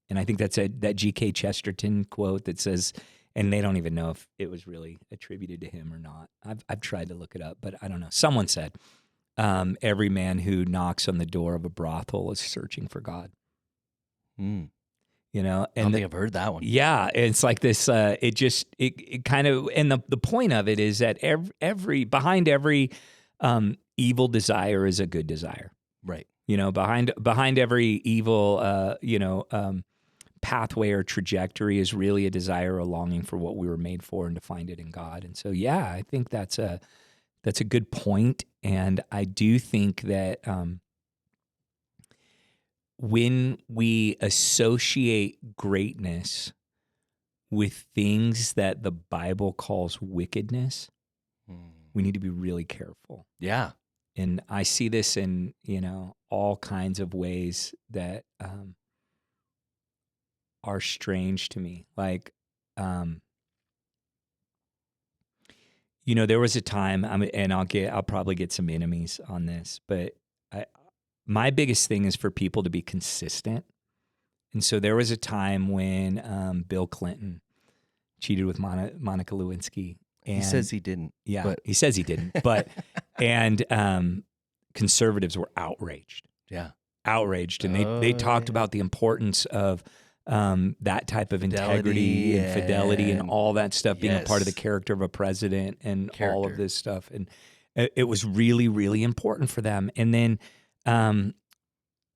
Speaker 3: And I think that's that G.K. Chesterton quote that says, and they don't even know if it was really attributed to him or not. I've tried to look it up, but I don't know. Someone said, every man who knocks on the door of a brothel is searching for God. And
Speaker 2: I don't think I've heard that one.
Speaker 3: Yeah, it's like this. It kind of, and the point of it is that behind every evil desire is a good desire,
Speaker 2: right?
Speaker 3: Behind every evil, pathway or trajectory is really a desire, a longing for what we were made for, and to find it in God. And so, I think that's a good point, and I do think that when we associate greatness with things that the Bible calls wickedness, we need to be really careful.
Speaker 2: Yeah.
Speaker 3: And I see this in, all kinds of ways that are strange to me. Like, there was a time, and I'll probably get some enemies on this, but my biggest thing is for people to be consistent. And so there was a time when Bill Clinton cheated with Monica Lewinsky. And,
Speaker 2: he says he didn't.
Speaker 3: Yeah,
Speaker 2: but.
Speaker 3: He says he didn't. But and conservatives were outraged.
Speaker 2: Yeah,
Speaker 3: outraged, and they talked about the importance of that type of integrity and fidelity and all that stuff being a part of the character of a president and all of this stuff. And it was really, really important for them. And then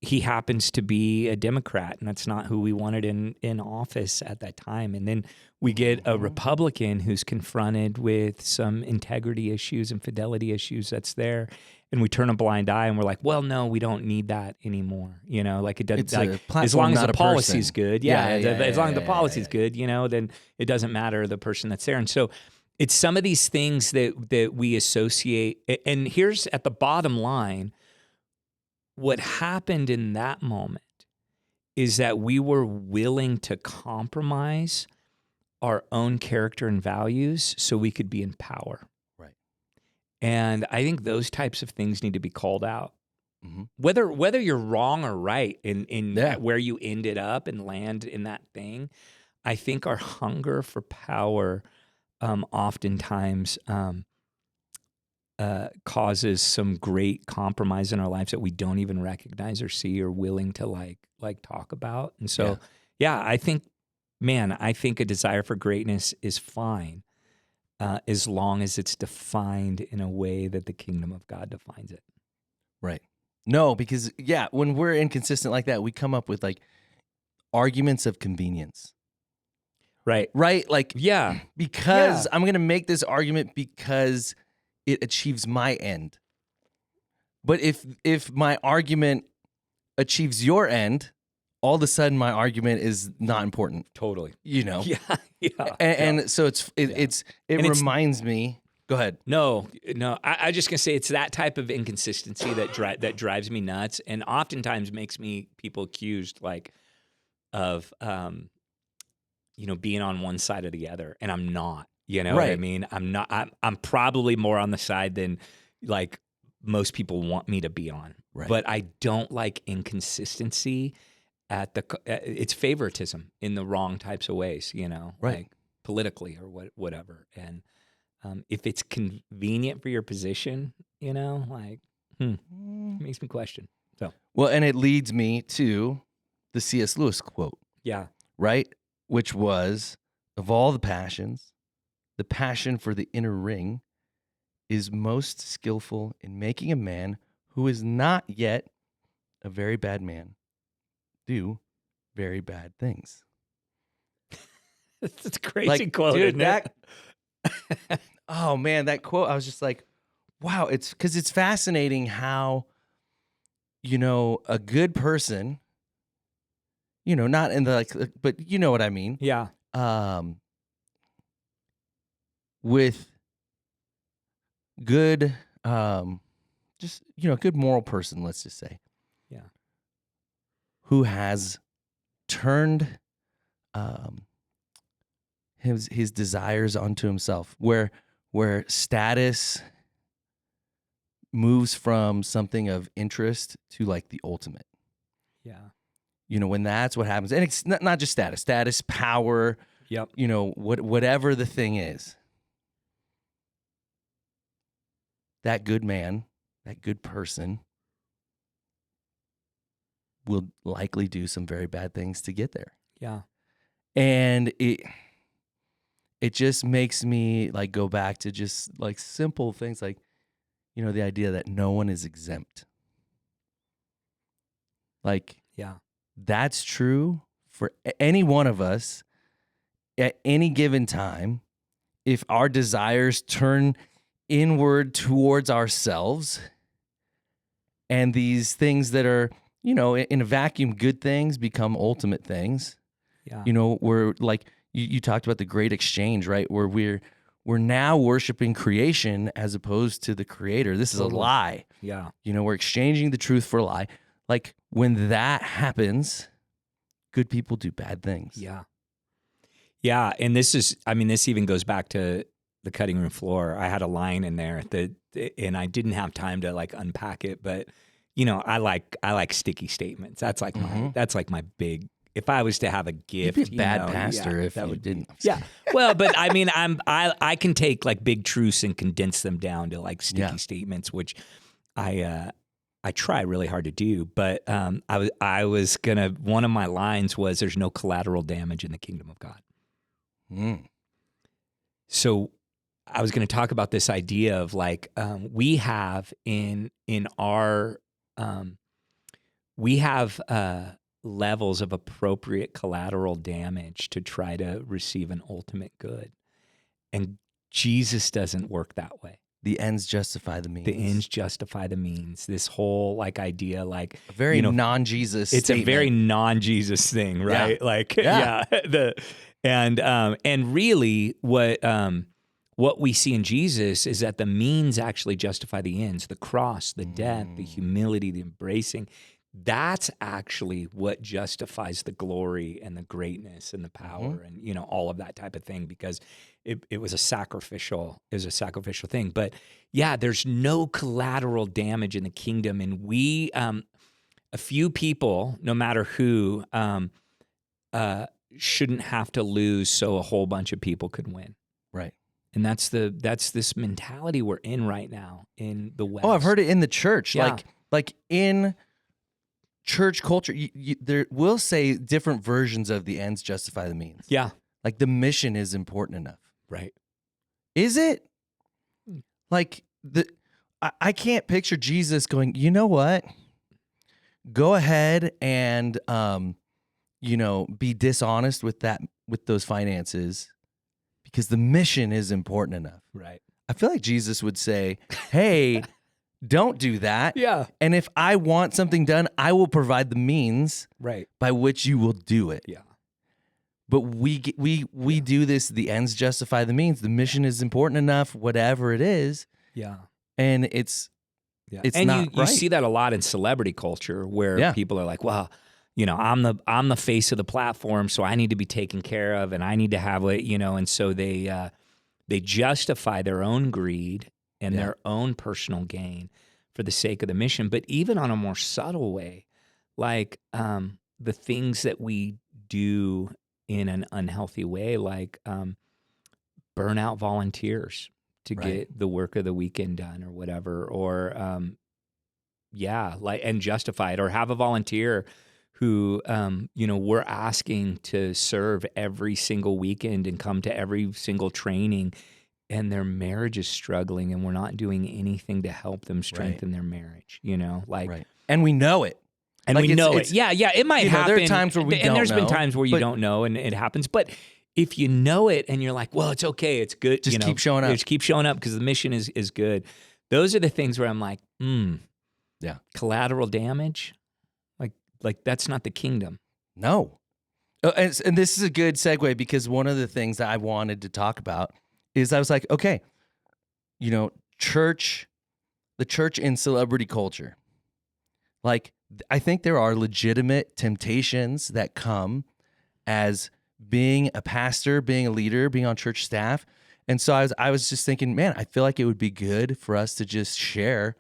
Speaker 3: he happens to be a Democrat, and that's not who we wanted in office at that time. And then we get a Republican who's confronted with some integrity issues and fidelity issues that's there, and we turn a blind eye and we're like, well, no, we don't need that anymore. Like it doesn't.
Speaker 2: It's
Speaker 3: like,
Speaker 2: a platform,
Speaker 3: as long as
Speaker 2: not
Speaker 3: the
Speaker 2: a person.
Speaker 3: policy's good, as long as the policy's good, then it doesn't matter the person that's there. And so it's some of these things that we associate. And here's at the bottom line. What happened in that moment is that we were willing to compromise our own character and values so we could be in power.
Speaker 2: Right.
Speaker 3: And I think those types of things need to be called out.
Speaker 2: Mm-hmm.
Speaker 3: Whether you're wrong or right in where you ended up and land in that thing, I think our hunger for power oftentimes causes some great compromise in our lives that we don't even recognize or see or willing to like talk about. And so, I think a desire for greatness is fine as long as it's defined in a way that the kingdom of God defines it.
Speaker 2: Right. No, because when we're inconsistent like that, we come up with like arguments of convenience.
Speaker 3: Right.
Speaker 2: Right? Like, because I'm going to make this argument because it achieves my end. But if my argument achieves your end, all of a sudden my argument is not important.
Speaker 3: Totally.
Speaker 2: And so it reminds me. Go ahead.
Speaker 3: No. I just gonna say it's that type of inconsistency that drives me nuts, and oftentimes makes people accused of being on one side or the other, and I'm not. You know what I mean? I'm not. I'm probably more on the side than like most people want me to be on.
Speaker 2: Right.
Speaker 3: But I don't like inconsistency it's favoritism in the wrong types of ways. Like politically or whatever. And if it's convenient for your position, it makes me question. So
Speaker 2: and it leads me to the C.S. Lewis quote.
Speaker 3: Yeah.
Speaker 2: Right, which was, of all the passions, the passion for the inner ring is most skillful in making a man who is not yet a very bad man do very bad things.
Speaker 3: That's a crazy quote,
Speaker 2: dude,
Speaker 3: isn't it?
Speaker 2: Oh man, that quote, I was just like, wow, it's because it's fascinating how, a good person, not in the but you know what I mean?
Speaker 3: Yeah.
Speaker 2: With good, just, good moral person, let's just say.
Speaker 3: Yeah.
Speaker 2: Who has turned his desires onto himself, where status moves from something of interest to like the ultimate.
Speaker 3: Yeah.
Speaker 2: When that's what happens, and it's not just status, power,
Speaker 3: yep.
Speaker 2: Whatever the thing is. That good man, that good person will likely do some very bad things to get there.
Speaker 3: Yeah.
Speaker 2: And it just makes me like go back to just like simple things like, the idea that no one is exempt. Like, that's true for any one of us at any given time. If our desires turn inward towards ourselves, and these things that are, in a vacuum, good things become ultimate things.
Speaker 3: Yeah.
Speaker 2: We're like, you talked about the great exchange, right? Where we're now worshiping creation as opposed to the creator. This is a lie.
Speaker 3: Yeah.
Speaker 2: We're exchanging the truth for a lie. Like when that happens, good people do bad things.
Speaker 3: Yeah. Yeah. And this even goes back to the cutting room floor. I had a line in there and I didn't have time to like unpack it, but I like sticky statements. That's like my big, if I was to have a gift,
Speaker 2: you'd be a bad pastor if you didn't.
Speaker 3: Yeah. Well, but I mean, I can take like big truths and condense them down to like sticky statements, which I try really hard to do. But I was gonna, one of my lines was, "There's no collateral damage in the kingdom of God." So I was going to talk about this idea of like we have in our we have levels of appropriate collateral damage to try to receive an ultimate good. And Jesus doesn't work that way.
Speaker 2: The ends justify the means.
Speaker 3: The ends justify the means. This whole like idea, like
Speaker 2: a very non-Jesus.
Speaker 3: It's
Speaker 2: statement.
Speaker 3: a very non-Jesus thing, right?
Speaker 2: Yeah.
Speaker 3: Like,
Speaker 2: yeah.
Speaker 3: And really, what we see in Jesus is that the means actually justify the ends. The cross, the death, the humility, the embracing. That's actually what justifies the glory and the greatness and the power and all of that type of thing, because it was a sacrificial thing. But yeah, there's no collateral damage in the kingdom, and we a few people, no matter who, shouldn't have to lose so a whole bunch of people could win.
Speaker 2: Right.
Speaker 3: And that's this mentality we're in right now in the West.
Speaker 2: Oh, I've heard it in the church.
Speaker 3: Yeah.
Speaker 2: Like in church culture, there will say different versions of the ends justify the means.
Speaker 3: Yeah.
Speaker 2: Like the mission is important enough.
Speaker 3: Right.
Speaker 2: Is it? Like I can't picture Jesus going, you know what? Go ahead and be dishonest with those finances because the mission is important enough.
Speaker 3: Right.
Speaker 2: I feel like Jesus would say, hey, don't do that.
Speaker 3: Yeah.
Speaker 2: And if I want something done, I will provide the means by which you will do it.
Speaker 3: Yeah.
Speaker 2: But we do this, the ends justify the means. The mission is important enough, whatever it is.
Speaker 3: Yeah.
Speaker 2: And it's
Speaker 3: and
Speaker 2: not
Speaker 3: you see that a lot in celebrity culture where people are like, well, I'm the face of the platform, so I need to be taken care of and I need to have it, and so they justify their own greed and their own personal gain for the sake of the mission. But even on a more subtle way, like the things that we do in an unhealthy way, like burn out volunteers to get the work of the weekend done or whatever, or and justify it, or have a volunteer who we're asking to serve every single weekend and come to every single training, and their marriage is struggling and we're not doing anything to help them strengthen their marriage,
Speaker 2: and we know it.
Speaker 3: And we know it. Yeah, it might happen.
Speaker 2: There are times where we don't know.
Speaker 3: And there's been times where you don't know and it happens. But if you know it and you're like, well, it's okay, it's good.
Speaker 2: Just keep showing up.
Speaker 3: Just keep showing up because the mission is good. Those are the things where I'm like, collateral damage? Like that's not the kingdom.
Speaker 2: No. And this is a good segue because one of the things that I wanted to talk about is I was like, okay, the church in celebrity culture. Like, I think there are legitimate temptations that come as being a pastor, being a leader, being on church staff. And so I was just thinking, man, I feel like it would be good for us to just share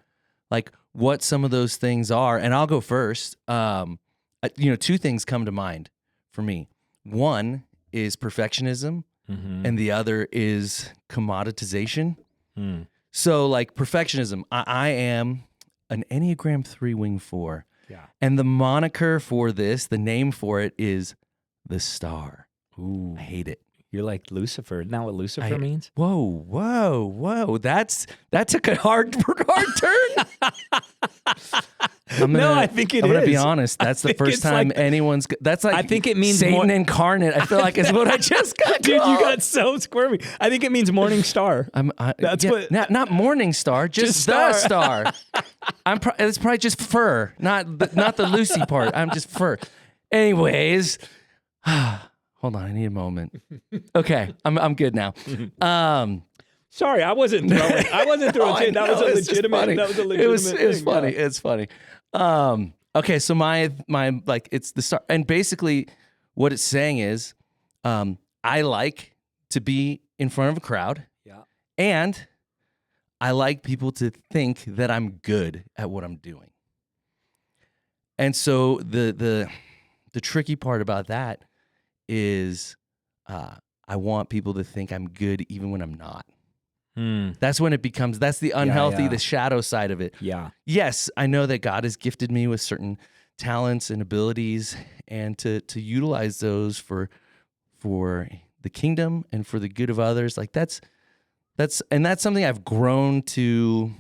Speaker 2: like what some of those things are. And I'll go first. Two things come to mind for me. One is perfectionism, and the other is commoditization. So like perfectionism, I am an Enneagram 3 wing 4.
Speaker 3: Yeah.
Speaker 2: And the moniker for this, the name for it is the star.
Speaker 3: Ooh.
Speaker 2: I hate it.
Speaker 3: You're like Lucifer. Isn't that what Lucifer means?
Speaker 2: Whoa. That took a hard turn.
Speaker 3: I think it is.
Speaker 2: I'm going to be honest. That's the first time anyone's... That's like
Speaker 3: I think it means
Speaker 2: Satan incarnate. I feel like is what I just got.
Speaker 3: Dude, you got so squirmy. I think it means morning star.
Speaker 2: That's what... Not morning star, just the star. It's probably just fur, not the Lucy part. I'm just fur. Anyways... Hold on, I need a moment. Okay, I'm good now.
Speaker 3: Sorry, I wasn't throwing. Shade. That was a legitimate. That was a legitimate.
Speaker 2: It was funny. Yeah. It's funny. Okay, so my it's the start, and basically what it's saying is, I like to be in front of a crowd.
Speaker 3: Yeah.
Speaker 2: And I like people to think that I'm good at what I'm doing. And so the tricky part about that is I want people to think I'm good even when I'm not. That's when it becomes, that's the unhealthy, the shadow side of it.
Speaker 3: Yeah.
Speaker 2: Yes, I know that God has gifted me with certain talents and abilities, and to utilize those for the kingdom and for the good of others. Like that's something I've grown to.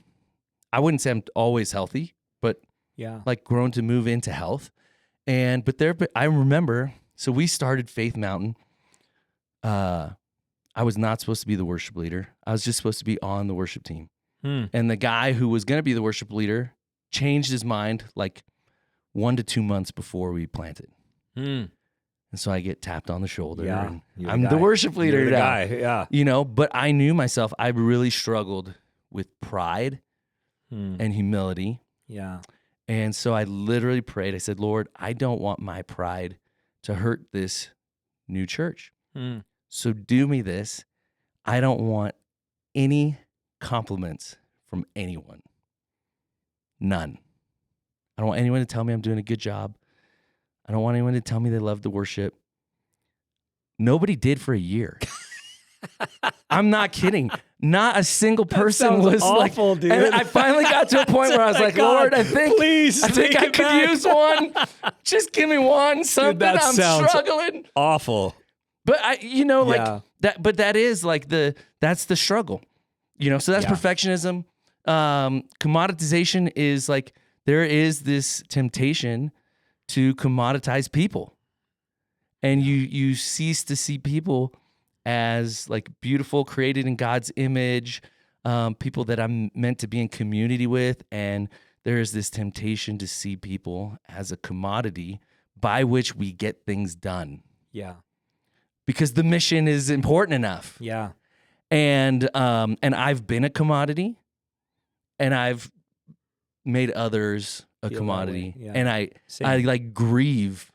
Speaker 2: I wouldn't say I'm always healthy, but
Speaker 3: Yeah.
Speaker 2: like grown to move into health. But I remember, so we started Faith Mountain. I was not supposed to be the worship leader. I was just supposed to be on the worship team. And the guy who was going to be the worship leader changed his mind like 1 to 2 months before we planted. And so I get tapped on the shoulder.
Speaker 3: Yeah,
Speaker 2: and
Speaker 3: you're
Speaker 2: I'm
Speaker 3: the
Speaker 2: the
Speaker 3: guy.
Speaker 2: worship leader
Speaker 3: You're the
Speaker 2: now.
Speaker 3: guy, yeah.
Speaker 2: You know, but I knew myself. I really struggled with pride and humility.
Speaker 3: Yeah.
Speaker 2: And so I literally prayed. I said, Lord, I don't want my pride to hurt this new church. So do me this. I don't want any compliments from anyone. None. I don't want anyone to tell me I'm doing a good job. I don't want anyone to tell me they love the worship. Nobody did for a year. I'm not kidding. Not a single person was
Speaker 3: awful,
Speaker 2: like,
Speaker 3: dude.
Speaker 2: And I finally got to a point where I was like,
Speaker 3: God,
Speaker 2: Lord, I think I could use one. Just give me one, something.
Speaker 3: Dude, that
Speaker 2: I'm
Speaker 3: sounds
Speaker 2: struggling.
Speaker 3: Awful.
Speaker 2: But that's the struggle. So that's perfectionism. Commoditization is like, there is this temptation to commoditize people. And you cease to see people as like beautiful, created in God's image, people that I'm meant to be in community with. And there is this temptation to see people as a commodity by which we get things done.
Speaker 3: Yeah.
Speaker 2: Because the mission is important enough.
Speaker 3: Yeah.
Speaker 2: And I've been a commodity, and I've made others a commodity.
Speaker 3: Yeah.
Speaker 2: And I like grieve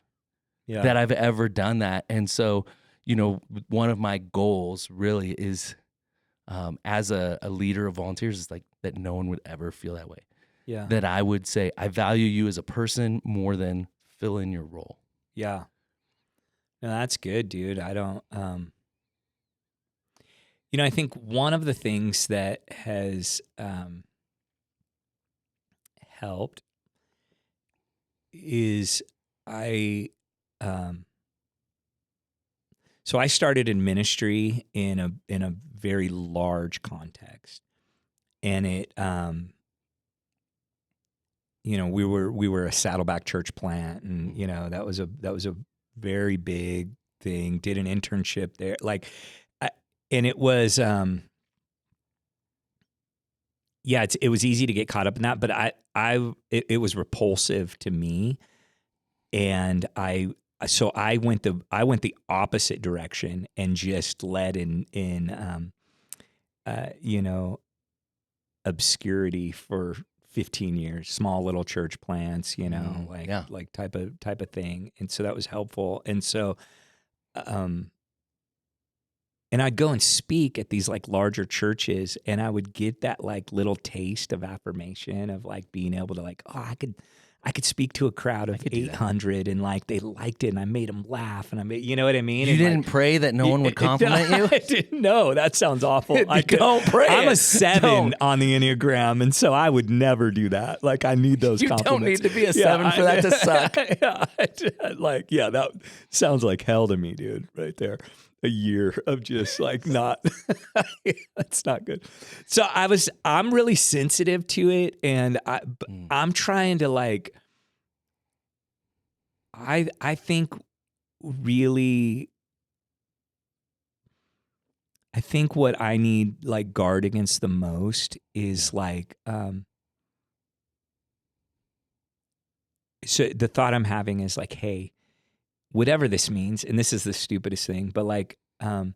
Speaker 2: that I've ever done that. And so, one of my goals really is, as a leader of volunteers, is like that no one would ever feel that way.
Speaker 3: Yeah.
Speaker 2: That I would say, I value you as a person more than fill in your role.
Speaker 3: Yeah. No, that's good, dude. I don't, I think one of the things that has helped is so I started in ministry in a very large context, and it, we were a Saddleback church plant, and that was a very big thing. Did an internship there, and it was, it was easy to get caught up in that, but it was repulsive to me, and so I went the opposite direction and just led in obscurity for 15 years, small little church plants, like type of thing. And so that was helpful. And so, and I'd go and speak at these like larger churches, and I would get that like little taste of affirmation of like being able to like, I could speak to a crowd of 800 and like they liked it, and I made them laugh, and I made, you know what I mean?
Speaker 2: You didn't pray that no one would compliment you?
Speaker 3: I didn't know. That sounds awful.
Speaker 2: Don't pray.
Speaker 3: I'm a 7 on the Enneagram, and so I would never do that. Like, I need those compliments.
Speaker 2: You don't need to be a 7 for that to suck.
Speaker 3: That sounds like hell to me, dude, right there. A year of just like not, that's not good. So I'm really sensitive to it, and I'm trying to like, I think what I need like guard against the most is like, so the thought I'm having is like, hey, whatever this means, and this is the stupidest thing, but like, I'm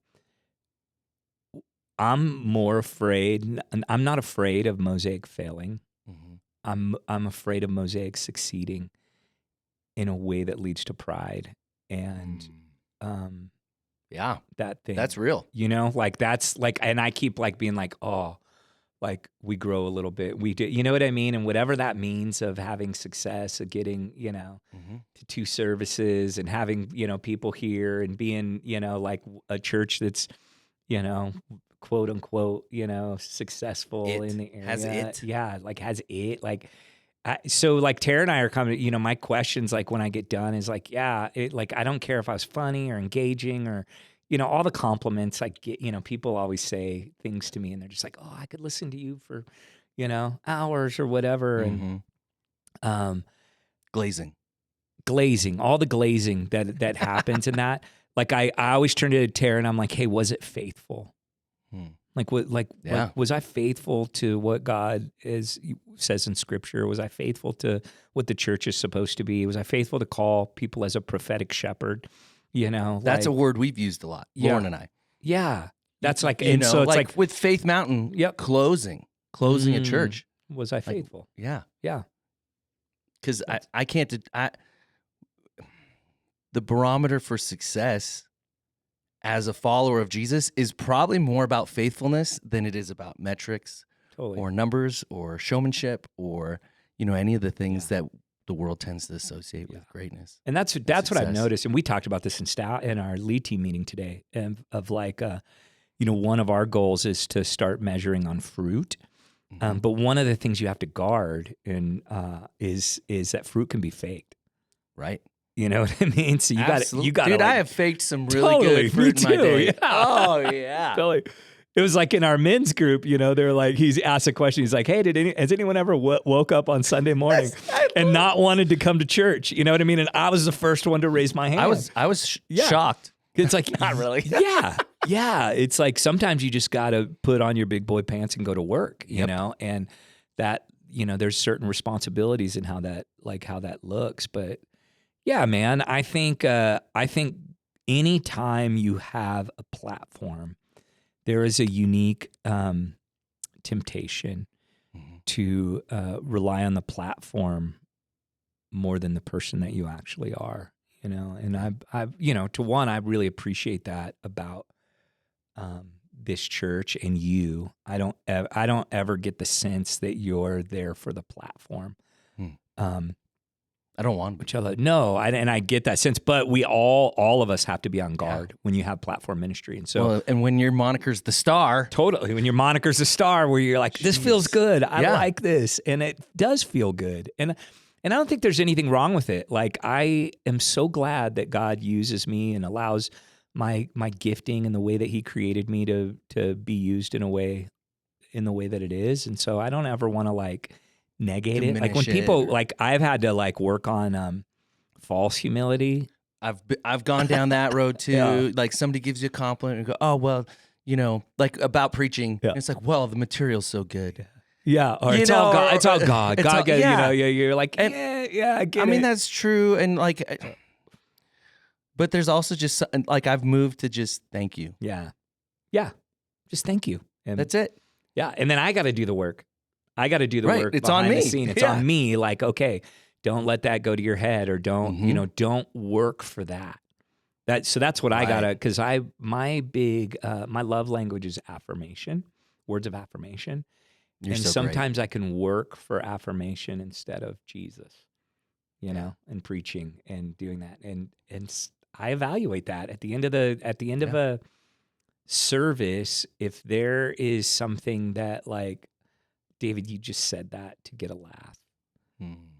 Speaker 3: more afraid. I'm not afraid of Mosaic failing. Mm-hmm. I'm afraid of Mosaic succeeding in a way that leads to pride, and that thing.
Speaker 2: That's real.
Speaker 3: Like that's like, and I keep like being like, oh, like we grow a little bit. We do, you know what I mean? And whatever that means of having success, of getting, to 2 services and having, people here and being, like a church that's, quote unquote, successful in the area.
Speaker 2: Has it.
Speaker 3: Yeah. Like has it. Like, so like Tara and I are coming, my questions, like when I get done is like, like, I don't care if I was funny or engaging or, all the compliments I get, people always say things to me and they're just like, oh, I could listen to you for, hours or whatever.
Speaker 2: Mm-hmm. Glazing,
Speaker 3: all the glazing that happens in that. Like I always turn to Tara and I'm like, hey, was it faithful? Like was I faithful to what God says in Scripture? Was I faithful to what the church is supposed to be? Was I faithful to call people as a prophetic shepherd? You know,
Speaker 2: that's a word we've used a lot, Lauren and I.
Speaker 3: Yeah, that's like,
Speaker 2: and so it's like with Faith Mountain,
Speaker 3: yep,
Speaker 2: closing a church.
Speaker 3: Was I faithful?
Speaker 2: Yeah. Because I can't. The barometer for success as a follower of Jesus is probably more about faithfulness than it is about metrics or numbers or showmanship or any of the things that the world tends to associate with greatness.
Speaker 3: And that's what I've noticed. And we talked about this in our lead team meeting today. Of like, one of our goals is to start measuring on fruit. But one of the things you have to guard is that fruit can be faked,
Speaker 2: right?
Speaker 3: You know what I mean? So you got.
Speaker 2: Dude, I have faked some really good fruit in my day.
Speaker 3: Yeah.
Speaker 2: Oh yeah,
Speaker 3: totally. It was like in our men's group, they're like, he's asked a question. He's like, hey, has anyone ever woke up on Sunday morning and not wanted to come to church? You know what I mean? And I was the first one to raise my hand.
Speaker 2: I was shocked.
Speaker 3: It's like,
Speaker 2: not really.
Speaker 3: Yeah. It's like sometimes you just got to put on your big boy pants and go to work, you know, and that, there's certain responsibilities in how that looks. But yeah, man, I think any time you have a platform, there is a unique temptation to rely on the platform more than the person that you actually are, And I really appreciate that about this church and you. I don't ever get the sense that you're there for the platform.
Speaker 2: I don't want
Speaker 3: to. No, and I get that sense, but we all of us have to be on guard when you have platform ministry. And so,
Speaker 2: and when your moniker's the star,
Speaker 3: totally. When your moniker's the star, where you're like, this feels good. I like this, and it does feel good. And I don't think there's anything wrong with it. Like I am so glad that God uses me and allows my gifting and the way that He created me to be used in the way that it is. And so I don't ever want to negate it. Like when people I've had to work on false humility.
Speaker 2: I've gone down that road too. Yeah. Like somebody gives you a compliment and go, oh well, about preaching. Yeah. And it's like, well, the material's so good.
Speaker 3: Yeah, or it's all God. It's all God. God, you're like, I get it.
Speaker 2: I mean, that's true, and but there's also just I've moved to just thank you.
Speaker 3: Yeah, just thank you, and
Speaker 2: that's it.
Speaker 3: Yeah, and then I got to do the work. I got to do the work.
Speaker 2: It's on me.
Speaker 3: The scene. It's on me. Like, okay, don't let that go to your head, or don't don't work for that. So that's what I gotta, because my love language is affirmation, words of affirmation.
Speaker 2: You're
Speaker 3: and
Speaker 2: so
Speaker 3: sometimes
Speaker 2: great.
Speaker 3: I can work for affirmation instead of Jesus, and preaching and doing that. And I evaluate that at the end of of a service. If there is something that David, you just said that to get a laugh.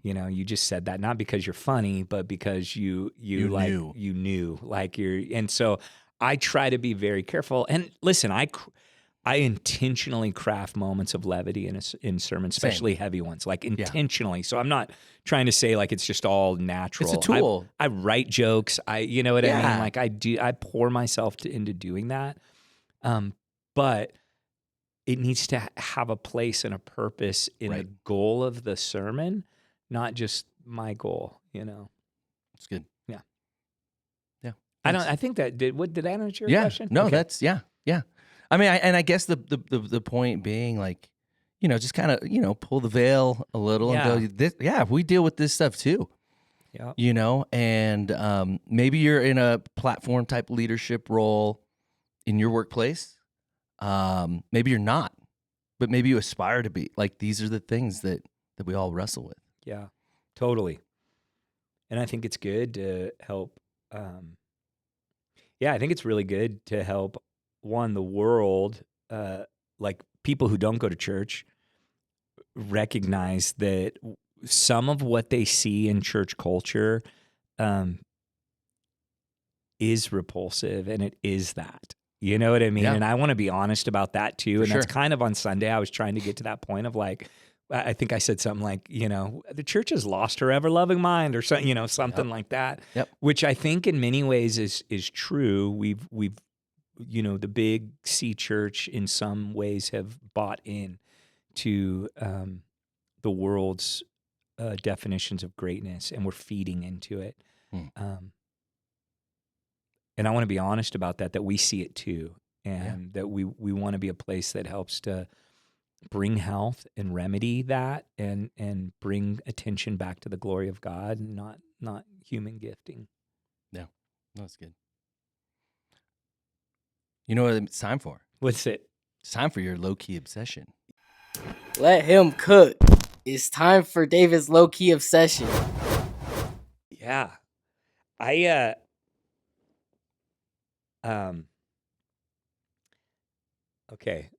Speaker 3: You just said that not because you're funny, but because you knew and so I try to be very careful. And listen, I intentionally craft moments of levity in sermons, especially heavy ones, intentionally. Yeah. So I'm not trying to say it's just all natural.
Speaker 2: It's a tool.
Speaker 3: I write jokes. You know what I mean? I pour myself into doing that. But it needs to have a place and a purpose in the goal of the sermon, not just my goal,
Speaker 2: It's good.
Speaker 3: Yeah.
Speaker 2: Yeah.
Speaker 3: I think that did I answer your question?
Speaker 2: No, okay. That's yeah. I mean, I guess the point being just kind of, pull the veil a little and go, we deal with this stuff too. Yeah. And maybe you're in a platform type leadership role in your workplace. Maybe you're not, but maybe you aspire to be. These are the things that we all wrestle with.
Speaker 3: Yeah, totally. And I think it's good to help. I think it's really good to help the world, people who don't go to church, recognize that some of what they see in church culture is repulsive, and it is that. You know what I mean? Yeah. And I want to be honest about that too. And that's kind of on Sunday. I was trying to get to that point of I think I said something like, the church has lost her ever-loving mind or something, something like that.
Speaker 2: Yep.
Speaker 3: Which I think in many ways is true. We've the big C church in some ways have bought in to the world's definitions of greatness, and we're feeding into it. And I want to be honest about that we see it too, and that we want to be a place that helps to bring health and remedy that, and bring attention back to the glory of God, and not human gifting.
Speaker 2: Yeah, that's good. You know what it's time for?
Speaker 3: What's it?
Speaker 2: It's time for your low-key obsession.
Speaker 4: Let him cook. It's time for David's low-key obsession.
Speaker 3: Yeah. Okay.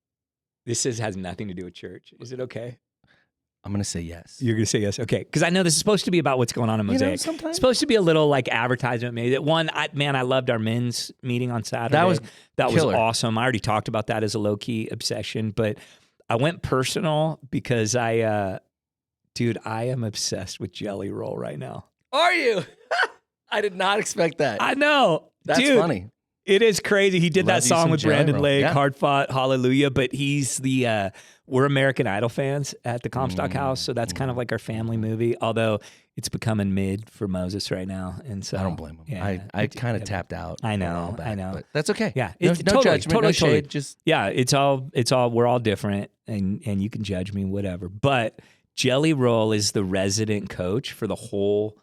Speaker 3: This has nothing to do with church. Is it okay?
Speaker 2: I'm going to say yes.
Speaker 3: You're going to say yes? Okay. Because I know this is supposed to be about what's going on in Mosaic.
Speaker 2: Sometimes
Speaker 3: it's supposed to be a little like advertisement maybe. I loved our men's meeting on Saturday. That was awesome. I already talked about that as a low-key obsession, but I went personal because I am obsessed with Jelly Roll right now.
Speaker 2: Are you? I did not expect that.
Speaker 3: I know.
Speaker 2: That's funny.
Speaker 3: It is crazy. He did that song with Brandon Lake,
Speaker 2: yeah.
Speaker 3: Hard Fought, Hallelujah, but he's we're American Idol fans at the Comstock House, so that's kind of like our family movie, although it's becoming mid for Moses right now. And so
Speaker 2: I don't blame him.
Speaker 3: Yeah,
Speaker 2: I kind of tapped out.
Speaker 3: I know.
Speaker 2: But that's okay.
Speaker 3: Yeah.
Speaker 2: No,
Speaker 3: It's
Speaker 2: no judgment, no shade. Just
Speaker 3: it's all we're all different, and you can judge me, whatever. But Jelly Roll is the resident coach for the whole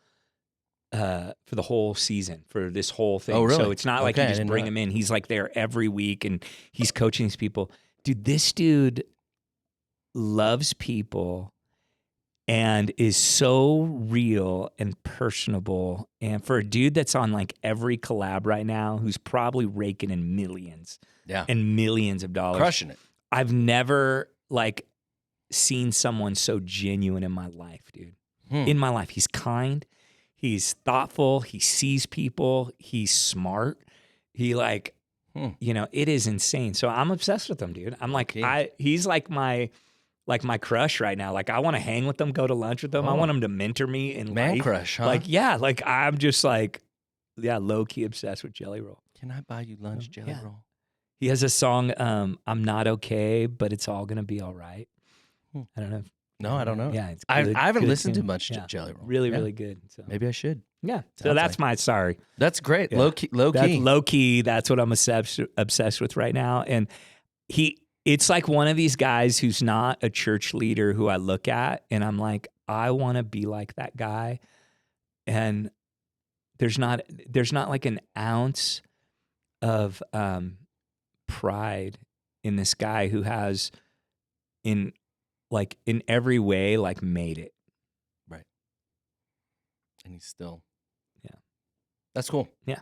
Speaker 3: season, for this whole thing.
Speaker 2: Oh, really?
Speaker 3: So it's not like you just bring him in. He's like there every week, and he's coaching these people. Dude, this dude loves people and is so real and personable. And for a dude that's on like every collab right now, who's probably raking in millions and millions of dollars.
Speaker 2: crushing it.
Speaker 3: I've never seen someone so genuine in my life, dude. In my life. He's kind. He's thoughtful. He sees people. He's smart. He it is insane. So I'm obsessed with him, dude. I'm like, he's like my crush right now. Like I want to hang with him, go to lunch with him. I want him to mentor me in
Speaker 2: Man
Speaker 3: life.
Speaker 2: crush, huh?
Speaker 3: I'm just low key obsessed with Jelly Roll.
Speaker 2: Can I buy you lunch, Jelly Roll?
Speaker 3: He has a song, I'm not okay, but it's all gonna be all right. I don't know.
Speaker 2: No, I don't know.
Speaker 3: Yeah, it's
Speaker 2: I
Speaker 3: good,
Speaker 2: haven't listened to
Speaker 3: tune.
Speaker 2: much Jelly Roll.
Speaker 3: Really, really good. So
Speaker 2: Maybe I should.
Speaker 3: yeah. So that's my sorry.
Speaker 2: That's great.
Speaker 3: Yeah.
Speaker 2: Low key.
Speaker 3: That's low key. That's what I'm obsessed with right now. And it's like one of these guys who's not a church leader who I look at and I'm like, I want to be like that guy. And there's not like an ounce of pride in this guy who has in every way made it.
Speaker 2: Right. And he's still.
Speaker 3: Yeah.
Speaker 2: That's cool.
Speaker 3: Yeah.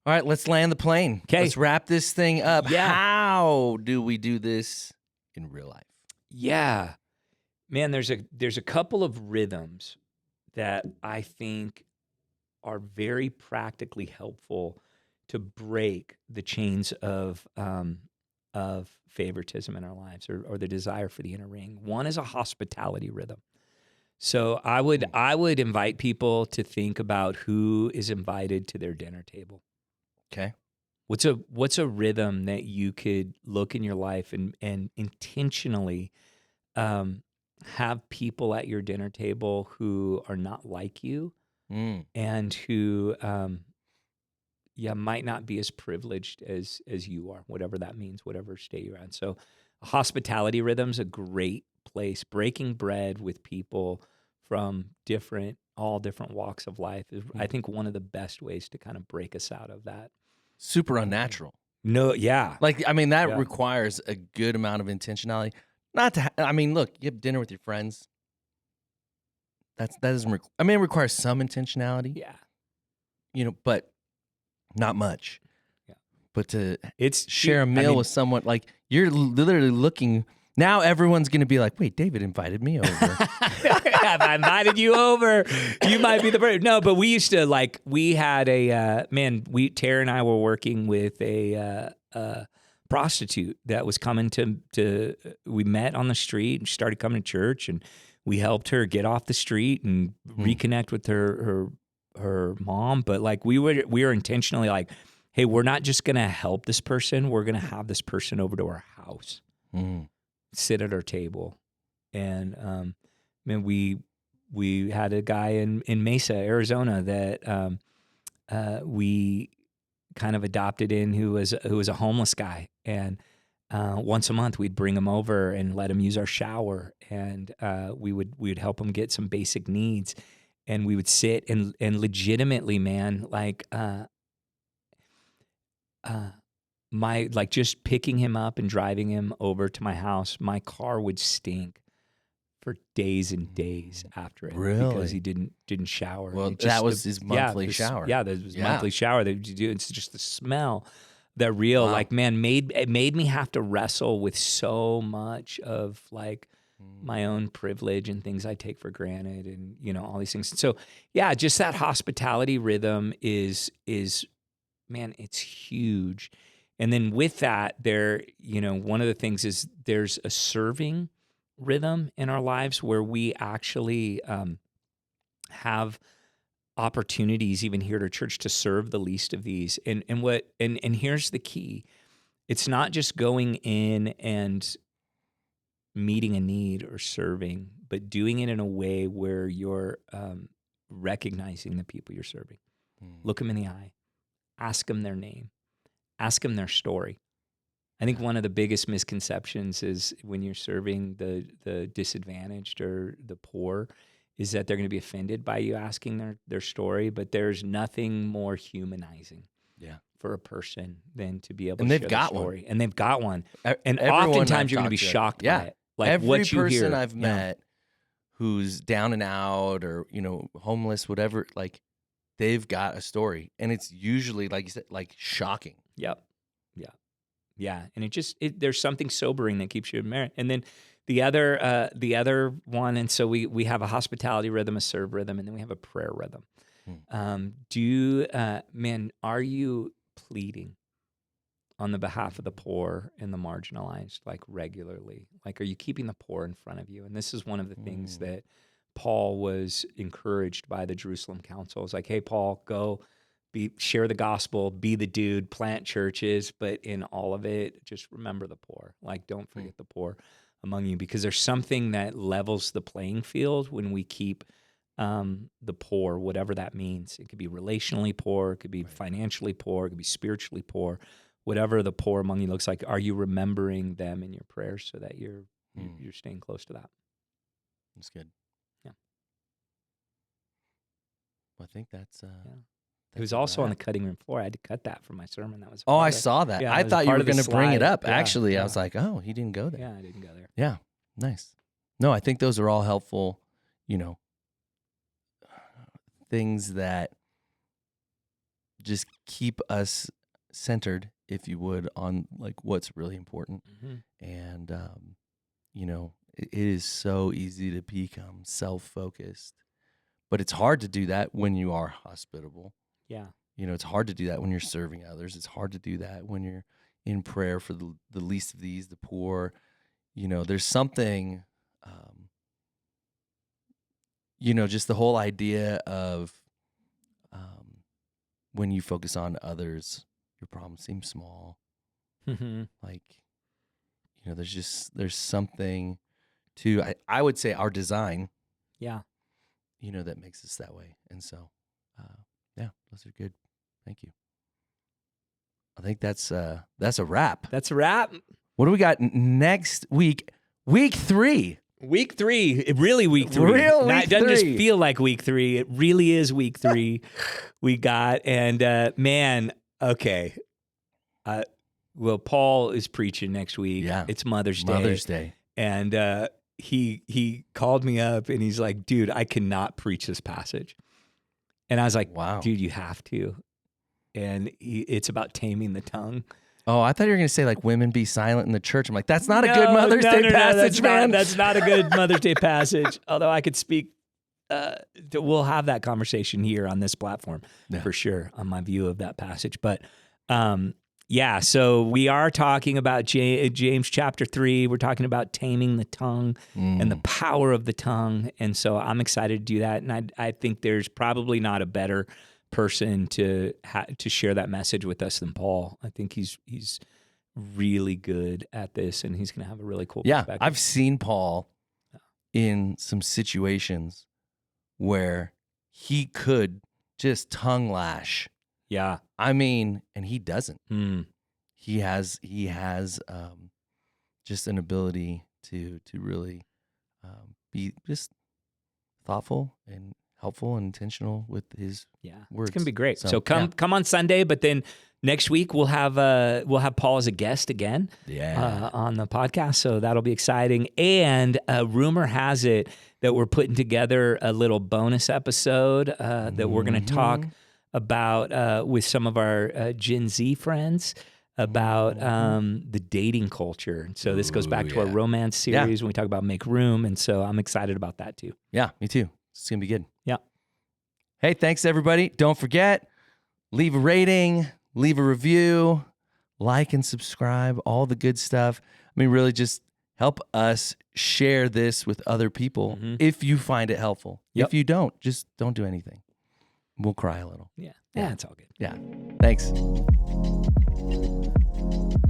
Speaker 2: All right, let's land the plane.
Speaker 3: 'Kay.
Speaker 2: Let's wrap this thing up.
Speaker 3: Yeah.
Speaker 2: How do we do this in real life?
Speaker 3: Yeah. Man, there's a couple of rhythms that I think are very practically helpful to break the chains of favoritism in our lives or the desire for the inner ring. One is a hospitality rhythm. So I would invite people to think about who is invited to their dinner table.
Speaker 2: Okay.
Speaker 3: What's a rhythm that you could look in your life and intentionally have people at your dinner table who are not like you and who might not be as privileged as you are, whatever that means, whatever state you're at. So a hospitality rhythm's a great place. Breaking bread with people from all different walks of life is, I think, one of the best ways to kind of break us out of that.
Speaker 2: Super unnatural.
Speaker 3: No, yeah.
Speaker 2: That requires a good amount of intentionality. Look, you have dinner with your friends. That doesn't it requires some intentionality.
Speaker 3: Yeah.
Speaker 2: But not much.
Speaker 3: Yeah.
Speaker 2: But to
Speaker 3: it's
Speaker 2: share a meal with someone, you're literally looking. Now everyone's going to be like, wait, David invited me over.
Speaker 3: Have I invited you over? You might be the person. No, but we used to we had Tara and I were working with a prostitute that was coming to we met on the street and she started coming to church, and we helped her get off the street and reconnect with her mom. But like we were intentionally like, hey, we're not just gonna help this person, we're gonna have this person over to our house, sit at our table. And man, we had a guy in Mesa, Arizona that we kind of adopted in who was a homeless guy, and once a month we'd bring him over and let him use our shower, and we would help him get some basic needs, and we would sit and legitimately, man, like my like just picking him up and driving him over to my house, my car would stink for days and days after it, because he didn't shower.
Speaker 2: Well, that was his monthly shower.
Speaker 3: Yeah, that was monthly shower that you do. It's just the smell that like, man, it made me have to wrestle with so much of like my own privilege and things I take for granted, and all these things. So yeah, just that hospitality rhythm is man, it's huge. And then with that, there, one of the things is there's a serving rhythm in our lives where we actually have opportunities even here at our church to serve the least of these. And here's the key. It's not just going in and meeting a need or serving, but doing it in a way where you're recognizing the people you're serving. Look them in the eye, ask them their name, ask them their story. I think one of the biggest misconceptions is when you're serving the disadvantaged or the poor is that they're going to be offended by you asking their story, but there's nothing more humanizing for a person than to be able to share their story. And they've got one. And oftentimes you're going to be shocked by it. Like
Speaker 2: every
Speaker 3: what you
Speaker 2: person
Speaker 3: hear,
Speaker 2: I've met who's down and out or, homeless, whatever, like they've got a story. And it's usually, like you said, like shocking.
Speaker 3: Yep. Yeah, and there's something sobering that keeps you in merit. And then the other one, and so we have a hospitality rhythm, a serve rhythm, and then we have a prayer rhythm. Are you pleading on the behalf of the poor and the marginalized, like regularly? Like, are you keeping the poor in front of you? And this is one of the things that Paul was encouraged by the Jerusalem council. It's like, hey, Paul, go share the gospel, be the dude, plant churches, but in all of it, just remember the poor. Like, don't forget the poor among you, because there's something that levels the playing field when we keep the poor, whatever that means. It could be relationally poor, it could be financially poor, it could be spiritually poor, whatever the poor among you looks like. Are you remembering them in your prayers so that you're staying close to that?
Speaker 2: That's good.
Speaker 3: Yeah.
Speaker 2: Well, I think that's
Speaker 3: it was also on the cutting room floor. I had to cut that for my sermon. That was
Speaker 2: I saw that.
Speaker 3: Yeah,
Speaker 2: I thought you were going to bring it up.
Speaker 3: Yeah,
Speaker 2: Actually, I was like, oh, he didn't go there.
Speaker 3: Yeah, I didn't go there.
Speaker 2: Yeah, nice. No, I think those are all helpful, things that just keep us centered, if you would, on like what's really important. And, it is so easy to become self-focused, but it's hard to do that when you are hospitable.
Speaker 3: Yeah.
Speaker 2: It's hard to do that when you're serving others. It's hard to do that when you're in prayer for the least of these, the poor. There's something, just the whole idea of when you focus on others, your problem seems small. Like, there's something to, I would say, our design.
Speaker 3: Yeah.
Speaker 2: That makes us that way. And so, those are good. Thank you. I think that's a wrap.
Speaker 3: That's a wrap.
Speaker 2: What do we got next week? Week 3.
Speaker 3: Week 3. Really week 3. It doesn't just feel like week 3. It really is week 3 we got. And okay. Well, Paul is preaching next week.
Speaker 2: Yeah.
Speaker 3: It's Mother's Day.
Speaker 2: Mother's Day.
Speaker 3: And he called me up and he's like, dude, I cannot preach this passage. And I was like,
Speaker 2: wow,
Speaker 3: dude, you have to. And it's about taming the tongue.
Speaker 2: Oh, I thought you were going to say like women be silent in the church. I'm like, that's not a good Mother's Day passage, man.
Speaker 3: That's not a good Mother's Day passage. Although I could speak, we'll have that conversation here on this platform for sure on my view of that passage. But Yeah, so we are talking about James chapter 3. We're talking about taming the tongue and the power of the tongue. And so I'm excited to do that. And I think there's probably not a better person to share that message with us than Paul. I think he's really good at this, and he's going to have a really cool perspective.
Speaker 2: I've seen Paul in some situations where he could just tongue lash.
Speaker 3: Yeah.
Speaker 2: I mean, and he doesn't. He has just an ability to really be just thoughtful and helpful and intentional with his words.
Speaker 3: It's gonna be great. So come on Sunday, but then next week we'll have Paul as a guest again on the podcast. So that'll be exciting. And rumor has it that we're putting together a little bonus episode that we're gonna talk about with some of our Gen Z friends about the dating culture. So this goes back to our romance series when we talk about Make Room. And so I'm excited about that too.
Speaker 2: Yeah, me too. It's going to be good.
Speaker 3: Yeah.
Speaker 2: Hey, thanks everybody. Don't forget, leave a rating, leave a review, like and subscribe, all the good stuff. I mean, really just help us share this with other people if you find it helpful. If you don't, just don't do anything. We'll cry a little.
Speaker 3: Yeah, it's all good.
Speaker 2: Yeah. Thanks.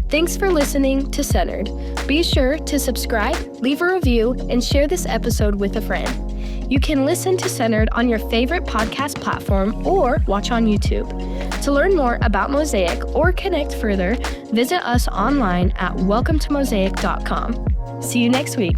Speaker 1: Thanks for listening to Centered. Be sure to subscribe, leave a review, and share this episode with a friend. You can listen to Centered on your favorite podcast platform or watch on YouTube. To learn more about Mosaic or connect further, visit us online at welcometomosaic.com. See you next week.